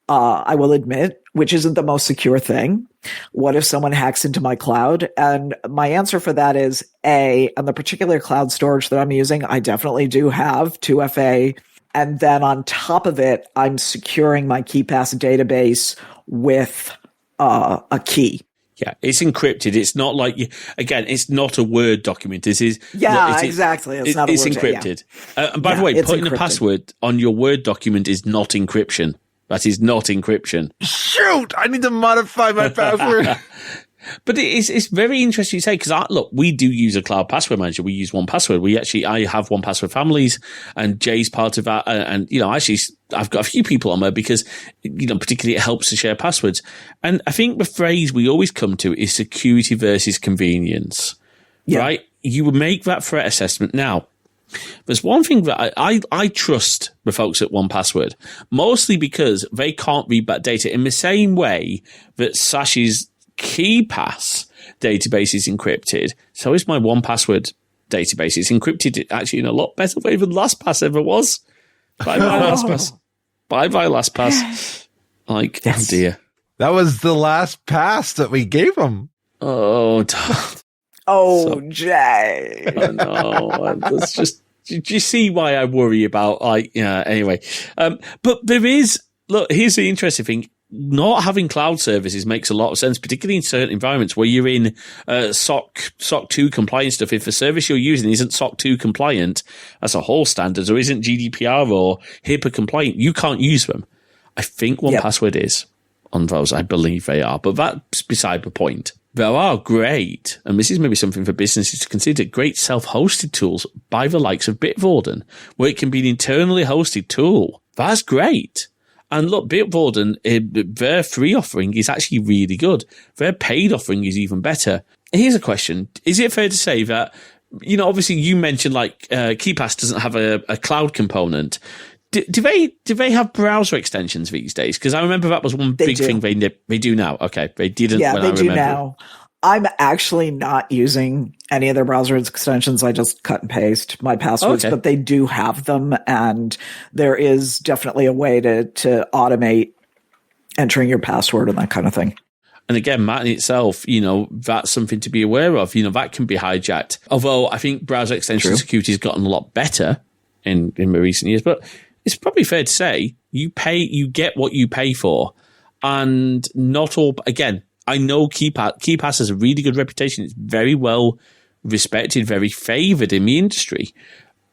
I will admit, which isn't the most secure thing. What if someone hacks into my cloud? And my answer for that is on the particular cloud storage that I'm using, I definitely do have 2FA. And then on top of it, I'm securing my KeePass database with a key. Yeah, it's encrypted. It's not like, it's not a Word document. This is exactly. It's not a Word encrypted. And by the way, putting a password on your Word document is not encryption. That is not encryption. Shoot! I need to modify my password. But it's very interesting you say, because we do use a cloud password manager. We use 1Password. I have 1Password families, and Jay's part of that. And actually, I've got a few people on there because, particularly it helps to share passwords. And I think the phrase we always come to is security versus convenience, right? You would make that threat assessment. Now, there's one thing that I trust the folks at 1Password, mostly because they can't read that data in the same way that Sascz KeePass database is encrypted. So is my 1Password database. It's encrypted actually in a lot better way than LastPass ever was. Bye bye LastPass. Bye bye LastPass. Oh dear. That was the last pass that we gave him. Oh, Jay. I know. That's just. Do you see why I worry about? Anyway. But there is. Look, here's the interesting thing. Not having cloud services makes a lot of sense, particularly in certain environments where you're in SOC 2 compliant stuff. If the service you're using isn't SOC 2 compliant as a whole standard, or isn't GDPR or HIPAA compliant, you can't use them. I think 1Password is on those. I believe they are, but that's beside the point. There are great, and this is maybe something for businesses to consider, great self-hosted tools by the likes of Bitwarden, where it can be an internally hosted tool. That's great. And look, Bitwarden, their free offering is actually really good. Their paid offering is even better. Here's a question. Is it fair to say that, obviously you mentioned KeePass doesn't have a cloud component. Do they have browser extensions these days? Because I remember that was one big thing they do now. Okay, they didn't. Yeah, they do now. I'm actually not using any of their browser extensions. I just cut and paste my passwords, but they do have them. And there is definitely a way to automate entering your password and that kind of thing. And again, that in itself, that's something to be aware of. That can be hijacked. Although I think browser extension security has gotten a lot better in the recent years. But it's probably fair to say you get what you pay for. And not all, again, I know KeePass has a really good reputation. It's very well respected, very favored in the industry.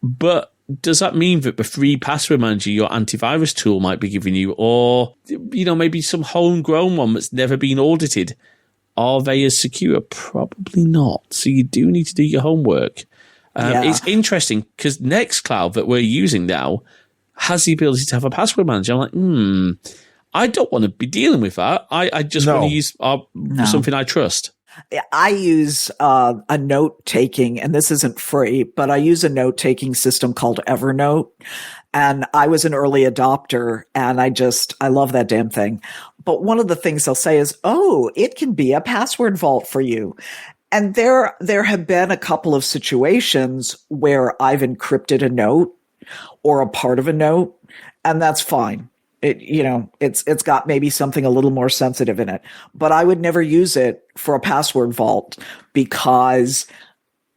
But does that mean that the free password manager, your antivirus tool, might be giving you, or maybe some homegrown one that's never been audited, are they as secure? Probably not. So you do need to do your homework. It's interesting because Nextcloud that we're using now has the ability to have a password manager. I'm like, I don't want to be dealing with that. I just want to use something I trust. I use a note taking, and this isn't free, but I use a note taking system called Evernote. And I was an early adopter, and I love that damn thing. But one of the things they'll say is, oh, it can be a password vault for you. And there have been a couple of situations where I've encrypted a note or a part of a note, and that's fine. It's got maybe something a little more sensitive in it, but I would never use it for a password vault because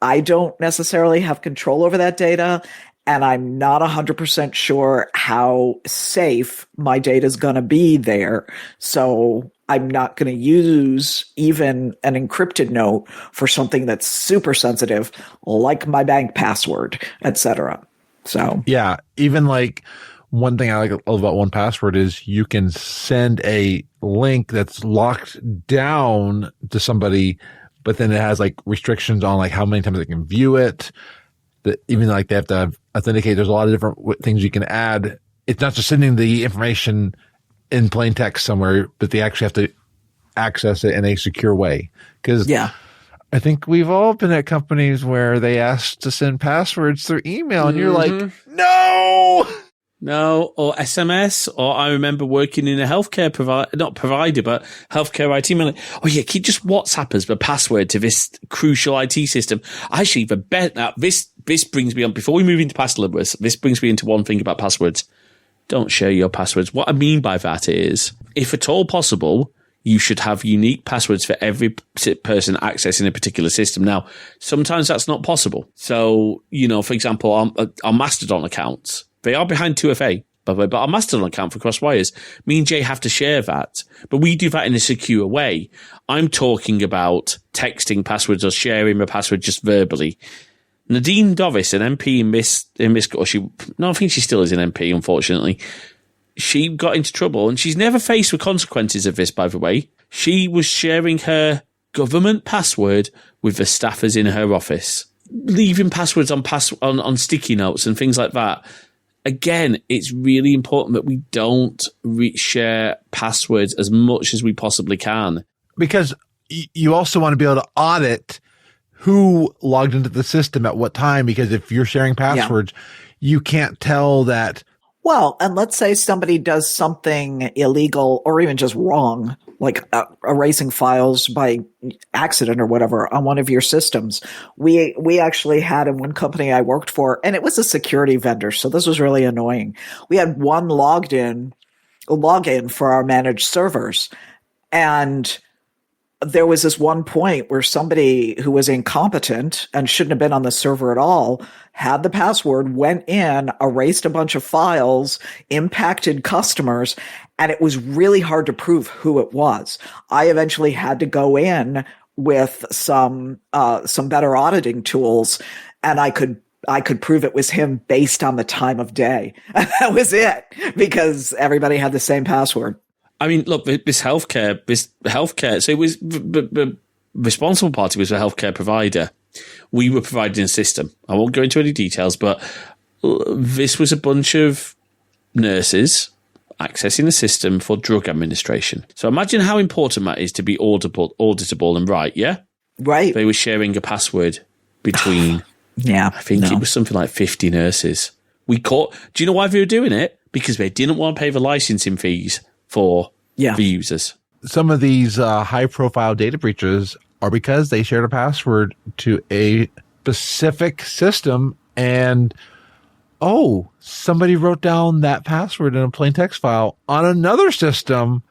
I don't necessarily have control over that data. And I'm not 100% sure how safe my data is going to be there. So I'm not going to use even an encrypted note for something that's super sensitive, like my bank password, etc. So yeah, even like one thing I like about 1Password is you can send a link that's locked down to somebody, but then it has like restrictions on like how many times they can view it. That even like they have to authenticate. There's a lot of different things you can add. It's not just sending the information in plain text somewhere, but they actually have to access it in a secure way. Because I think we've all been at companies where they ask to send passwords through email, and you're like, no, or SMS, or I remember working in a healthcare provider, but healthcare IT. Like, oh yeah, can you just WhatsApp us the password to this crucial IT system? Actually, the bet now this brings me on. Before we move into password list, this brings me into one thing about passwords. Don't share your passwords. What I mean by that is, if at all possible, you should have unique passwords for every person accessing a particular system. Now, sometimes that's not possible. So, for example, on Mastodon accounts, they are behind 2FA, by the way, but our Mastodon account for Crosswires, me and Jay have to share that, but we do that in a secure way. I'm talking about texting passwords or sharing a password just verbally. Nadine Dovis, an MP I think she still is an MP, unfortunately. She got into trouble, and she's never faced with consequences of this, by the way. She was sharing her government password with the staffers in her office, leaving passwords on sticky notes and things like that. Again, it's really important that we don't share passwords as much as we possibly can. Because you also want to be able to audit who logged into the system at what time, because if you're sharing passwords, you can't tell that. Well, and let's say somebody does something illegal or even just wrong, like erasing files by accident or whatever on one of your systems. We actually had in one company I worked for, and it was a security vendor, so this was really annoying. We had one login for our managed servers, and there was this one point where somebody who was incompetent and shouldn't have been on the server at all had the password, went in, erased a bunch of files, impacted customers, and it was really hard to prove who it was. I eventually had to go in with some better auditing tools, and I could prove it was him based on the time of day. And that was it, because everybody had the same password. I mean, look, this healthcare, so it was the responsible party was a healthcare provider. We were providing a system. I won't go into any details, but this was a bunch of nurses accessing the system for drug administration. So imagine how important that is to be auditable and right, yeah? Right. They were sharing a password between, I think it was something like 50 nurses. Do you know why they were doing it? Because they didn't want to pay the licensing fees for the users. Some of these high-profile data breaches are because they shared a password to a specific system, and somebody wrote down that password in a plain text file on another system.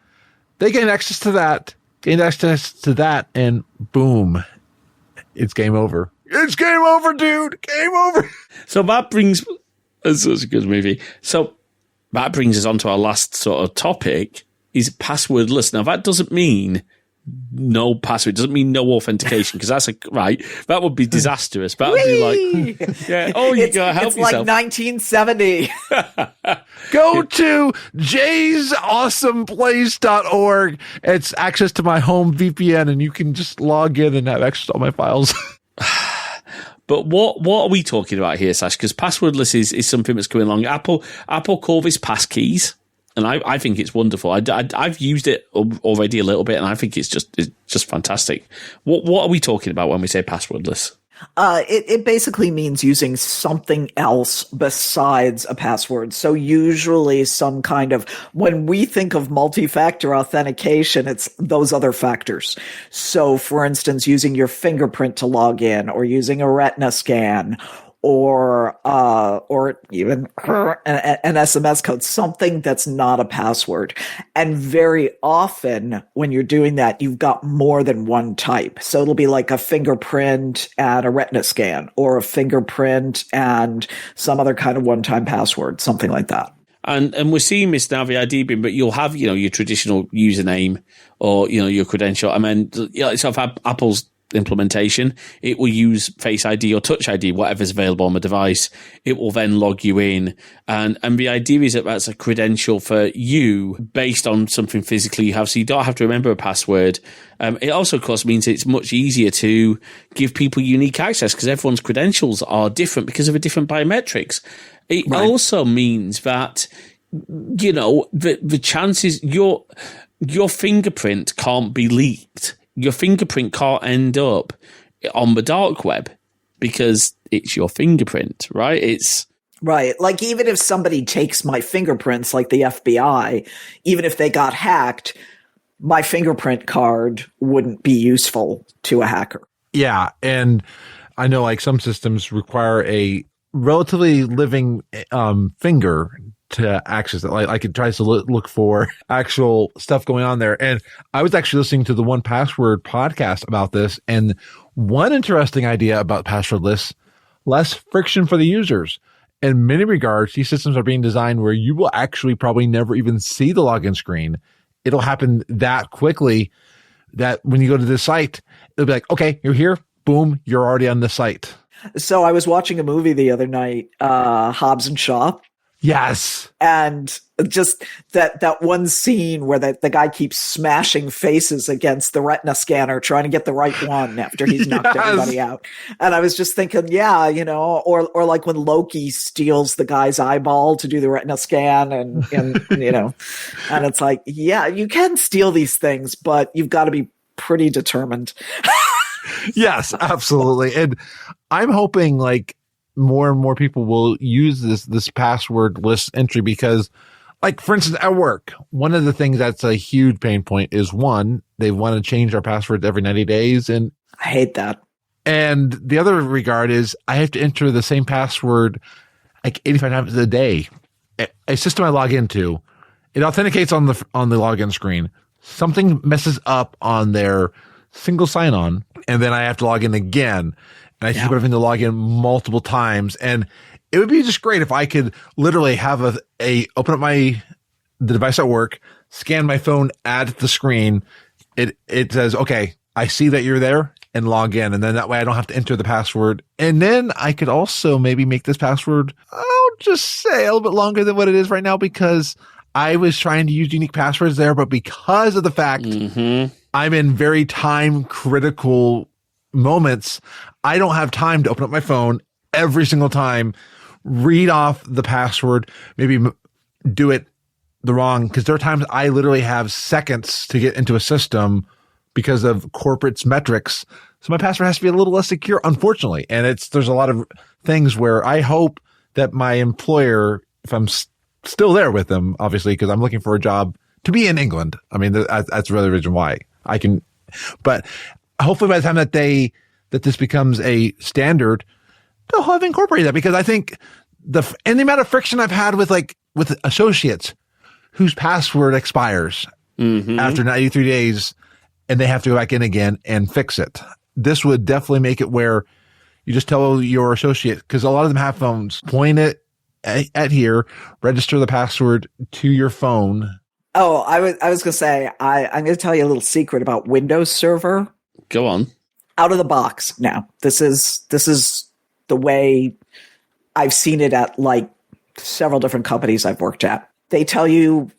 They gained access to that, and boom, it's game over. It's game over, dude. Game over. So that brings... It's such a good movie. So that brings us on to our last sort of topic, is passwordless. Now, that doesn't mean no password. It doesn't mean no authentication, because that's that would be disastrous. That would be like, you gotta help yourself. It's like 1970. Go to jaysawesomeplace.org. It's access to my home VPN, and you can just log in and have access to all my files. But what are we talking about here, Sascz? Because passwordless is something that's coming along. Apple call this passkeys. And I think it's wonderful. I've used it already a little bit, and I think it's just fantastic. What are we talking about when we say passwordless? It basically means using something else besides a password. So usually some kind of, when we think of multi-factor authentication, it's those other factors. So for instance, using your fingerprint to log in, or using a retina scan, or even an SMS code, something that's not a password. And very often when you're doing that, you've got more than one type. So it'll be like a fingerprint and a retina scan, or a fingerprint and some other kind of one-time password, something like that. And we're seeing this now, the ID bin, but you'll have, your traditional username or, your credential. I mean, so if Apple's implementation, it will use Face ID or Touch ID, whatever's available on the device. It will then log you in, and the idea is that that's a credential for you based on something physically you have, so you don't have to remember a password. It also, of course, means it's much easier to give people unique access because everyone's credentials are different because of the different biometrics. It also means that the chances your fingerprint can't be leaked. Your fingerprint can't end up on the dark web because it's your fingerprint, right? It's right. Like, even if somebody takes my fingerprints, like the FBI, even if they got hacked, my fingerprint card wouldn't be useful to a hacker. Yeah. And I know like some systems require a relatively living finger to access it. Like it tries to look for actual stuff going on there. And I was actually listening to the 1Password podcast about this. And one interesting idea about passwordless, less friction for the users. In many regards, these systems are being designed where you will actually probably never even see the login screen. It'll happen that quickly that when you go to the site, it'll be like, okay, you're here. Boom, you're already on the site. So I was watching a movie the other night, Hobbs and Shaw. Yes. And just that one scene where the guy keeps smashing faces against the retina scanner, trying to get the right one after he's knocked everybody out. And I was just thinking, yeah, or like when Loki steals the guy's eyeball to do the retina scan and and it's like, yeah, you can steal these things, but you've got to be pretty determined. Yes, absolutely. And I'm hoping like more and more people will use this passwordless entry because, like, for instance, at work, one of the things that's a huge pain point is one, they want to change our passwords every 90 days. And I hate that. And the other regard is I have to enter the same password like 85 times a day. A system I log into, it authenticates on the login screen. Something messes up on their single sign-on, and then I have to log in again. And I keep having to log in multiple times. And it would be just great if I could literally have open up the device at work, scan my phone, add the screen. It says, okay, I see that you're there, and log in. And then that way I don't have to enter the password. And then I could also maybe make this password, I'll just say, a little bit longer than what it is right now, because I was trying to use unique passwords there, but because of the fact I'm in very time critical moments, I don't have time to open up my phone every single time, read off the password, maybe do it the wrong, because there are times I literally have seconds to get into a system because of corporate's metrics. So my password has to be a little less secure, unfortunately. And there's a lot of things where I hope that my employer, if I'm still there with them, obviously, because I'm looking for a job to be in England. I mean, that's really the reason why I can, but hopefully by the time that this becomes a standard, they'll have incorporated that, because I think the amount of friction I've had with associates whose password expires after 93 days and they have to go back in again and fix it. This would definitely make it where you just tell your associate, because a lot of them have phones, point it at here, register the password to your phone. Oh, I was going to say, I'm going to tell you a little secret about Windows Server. Go on. Out of the box now. This is the way I've seen it at like several different companies I've worked at. They tell you,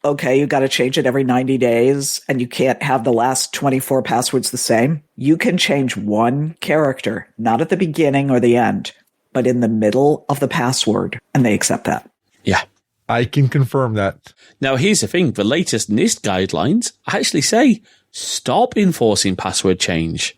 okay, you got to change it every 90 days and you can't have the last 24 passwords the same. You can change one character, not at the beginning or the end, but in the middle of the password, and they accept that. Yeah. I can confirm that. Now, here's the thing. The latest NIST guidelines actually say stop enforcing password change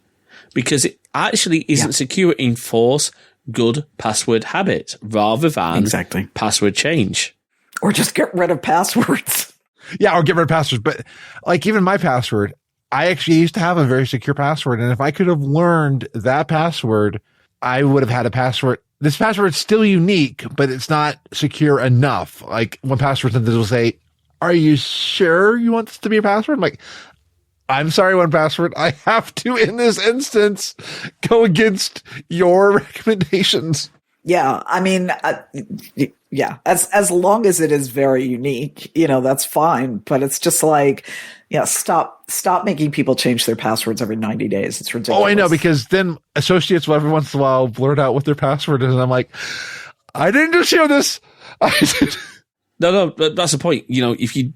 because it actually isn't secure. Enforce good password habits rather than password change. Or just get rid of passwords. Yeah, or get rid of passwords. But like even my password, I actually used to have a very secure password. And if I could have learned that password, I would have had a password. This password is still unique, but it's not secure enough. Like when password centers will say, are you sure you want this to be a password? I'm like, I'm sorry, 1Password. I have to, in this instance, go against your recommendations. Yeah, I mean, yeah, as long as it is very unique, that's fine. But it's just like, stop making people change their passwords every 90 days. It's ridiculous. Oh, I know, because then associates will every once in a while blurt out what their password is, and I'm like, I didn't just share this. No, but that's the point. If you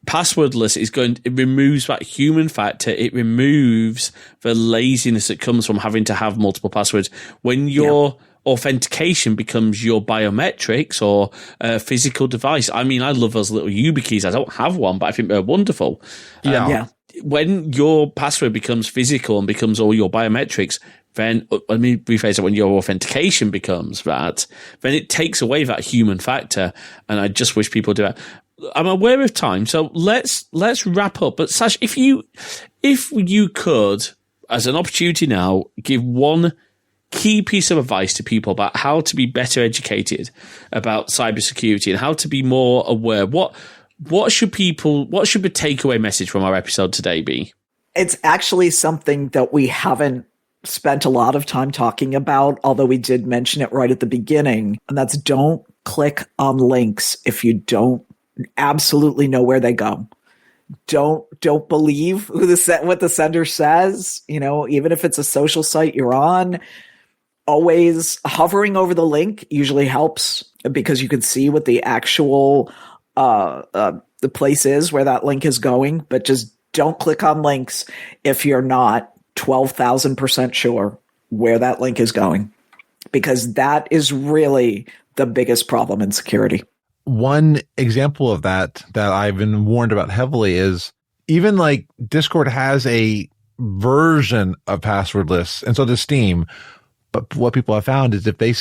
passwordless it removes that human factor. It removes the laziness that comes from having to have multiple passwords. When your authentication becomes your biometrics or a physical device. I mean, I love those little YubiKeys. I don't have one, but I think they're wonderful. When your password becomes physical and becomes all your biometrics, then, let me rephrase it, when your authentication becomes that, then it takes away that human factor. And I just wish people do that. I'm aware of time, so let's wrap up. But Sascz, if you could, as an opportunity now, give one key piece of advice to people about how to be better educated about cybersecurity and how to be more aware, what should the takeaway message from our episode today be? It's actually something that we haven't spent a lot of time talking about, although we did mention it right at the beginning, and that's don't click on links if you don't absolutely know where they go. Don't believe what the sender says, even if it's a social site you're on. Always hovering over the link usually helps because you can see what the actual the place is where that link is going, but just don't click on links if you're not 12,000% sure where that link is going, because that is really the biggest problem in security. One example of that I've been warned about heavily is even like Discord has a version of passwordless, and so does Steam. But what people have found is if they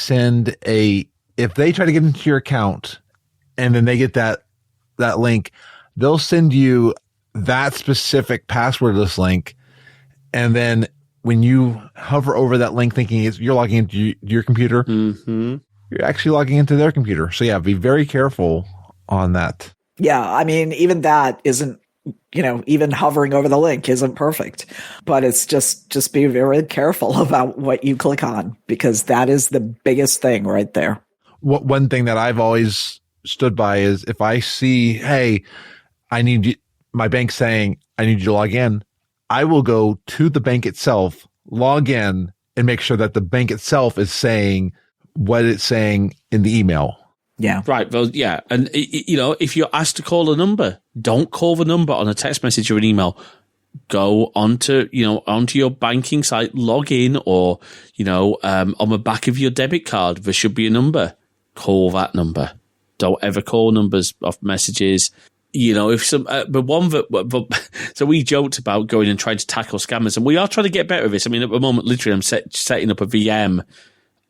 try to get into your account and then they get that link, they'll send you that specific passwordless link. And then when you hover over that link thinking you're logging into your computer, you're actually logging into their computer. So yeah, be very careful on that. Yeah. I mean, even that isn't, even hovering over the link isn't perfect, but it's just be very careful about what you click on, because that is the biggest thing right there. One thing that I've always stood by is if I see, hey, my bank saying I need you to log in, I will go to the bank itself, log in, and make sure that the bank itself is saying what it's saying in the email. Yeah. Right. Well, yeah. And, if you're asked to call a number, don't call the number on a text message or an email. Go onto your banking site, log in, or, on the back of your debit card, there should be a number. Call that number. Don't ever call numbers off messages. If some, so we joked about going and trying to tackle scammers, and we are trying to get better at this. I mean, at the moment, literally, I'm setting up a VM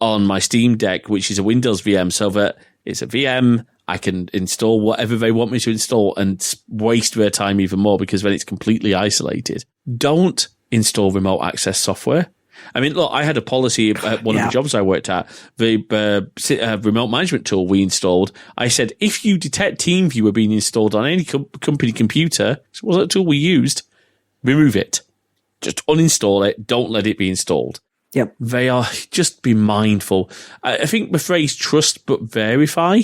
on my Steam Deck, which is a Windows VM, so that it's a VM. I can install whatever they want me to install and waste their time even more, because then it's completely isolated. Don't install remote access software. I mean, look, I had a policy at one of the jobs I worked at, the remote management tool we installed. I said, if you detect TeamViewer being installed on any company computer, it wasn't a tool we used, remove it. Just uninstall it. Don't let it be installed. Yep. They are, just be mindful. I think the phrase trust but verify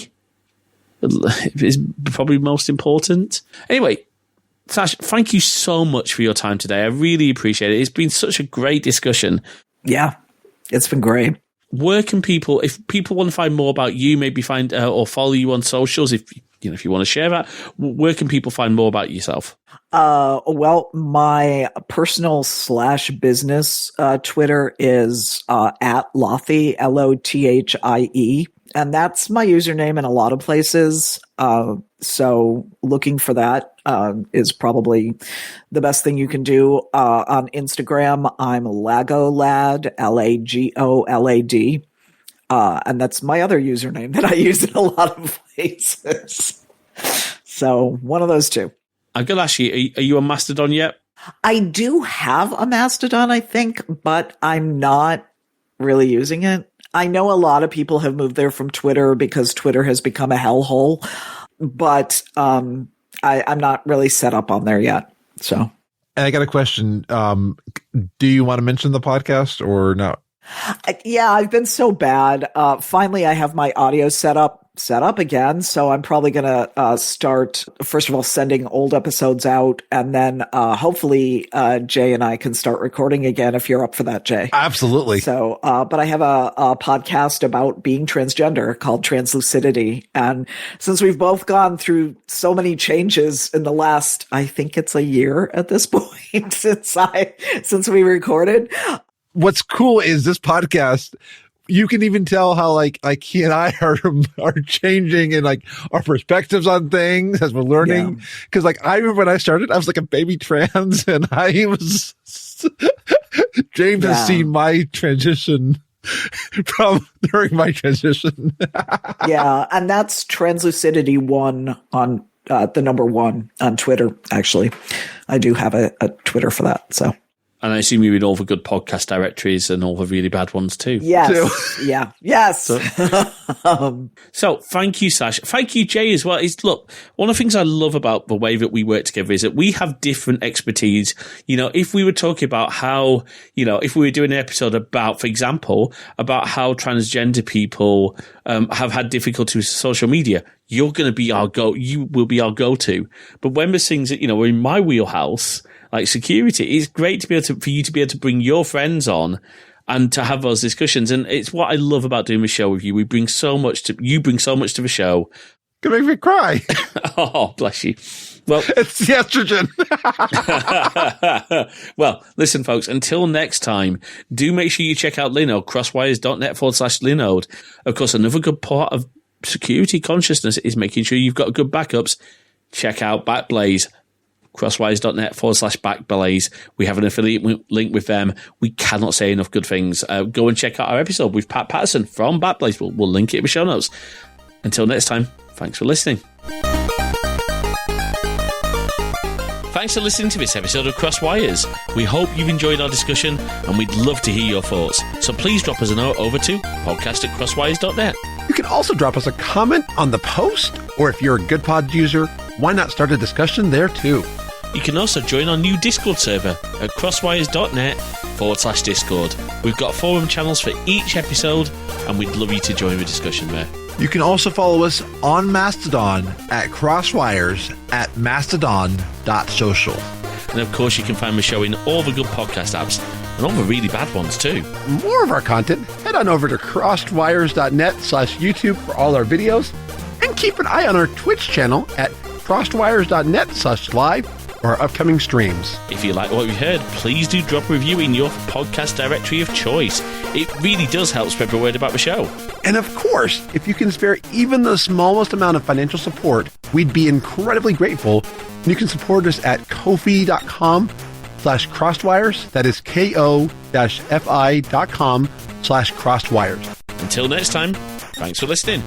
is probably most important. Anyway, Sascz, thank you so much for your time today. I really appreciate it. It's been such a great discussion. Yeah, it's been great. Where can people, if people want to find more about you, maybe find or follow you on socials, if you want to share that, where can people find more about yourself? Well, my personal /business Twitter is at Lothie, Lothie. And that's my username in a lot of places. So looking for that is probably the best thing you can do. On Instagram, I'm Lagolad, Lagolad. And that's my other username that I use in a lot of places. So one of those two. I'm going to ask you, are you on Mastodon yet? I do have a Mastodon, I think, but I'm not really using it. I know a lot of people have moved there from Twitter because Twitter has become a hellhole, but I'm not really set up on there yet. So, and I got a question. Do you want to mention the podcast or no? Yeah, I've been so bad. Finally, I have my audio set up again. So I'm probably going to start, first of all, sending old episodes out. And then hopefully Jay and I can start recording again if you're up for that, Jay. Absolutely. So, but I have a podcast about being transgender called Translucidity. And since we've both gone through so many changes in the last, I think it's a year at this point since we recorded. What's cool is this podcast, you can even tell how like he and I are changing and like our perspectives on things as we're learning. Yeah. Cause like I remember when I started, I was like a baby trans and I was, James has seen my transition from during my transition. Yeah. And that's Translucidity 1 on the number 1 on Twitter. Actually, I do have a Twitter for that. So. And I assume you're in all the good podcast directories and all the really bad ones too. Yes. Yeah. Yes. So thank you, Sascz. Thank you, Jay, as well. Look, one of the things I love about the way that we work together is that we have different expertise. You know, if we were talking about how, you know, if we were doing an episode about, for example, about how transgender people have had difficulty with social media, you're going to be you will be our go-to. But when there's things that, you know, we're in my wheelhouse, like security, it's great to be able for you to be able to bring your friends on and to have those discussions. And it's what I love about doing the show with you. You bring so much to the show. Gonna make me cry. Oh, bless you. Well, it's the estrogen. Well, listen, folks, until next time, do make sure you check out Linode, crosswires.net/Linode. Of course, another good part of security consciousness is making sure you've got good backups. Check out Backblaze. crosswires.net/Backblaze. We have an affiliate link with them. We cannot say enough good things. Go and check out our episode with Pat Patterson from Backblaze. We'll link it in the show notes. Until next time, thanks for listening. Thanks for listening to this episode of Crosswires. We hope you've enjoyed our discussion and we'd love to hear your thoughts. So please drop us a note over to podcast@crosswires.net. You can also drop us a comment on the post, or if you're a good pod user, why not start a discussion there too? You can also join our new Discord server at crosswires.net/Discord. We've got forum channels for each episode and we'd love you to join the discussion there. You can also follow us on Mastodon at crosswires@mastodon.social. And of course, you can find the show in all the good podcast apps and all the really bad ones too. More of our content, head on over to crosswires.net/YouTube for all our videos. And keep an eye on our Twitch channel at crosswires.net/live for our upcoming streams. If you like what you've heard, please do drop a review in your podcast directory of choice. It really does help spread the word about the show. And of course, if you can spare even the smallest amount of financial support, we'd be incredibly grateful. You can support us at ko-fi.com/crosswires. That is ko-fi.com/crosswires. Until next time, thanks for listening.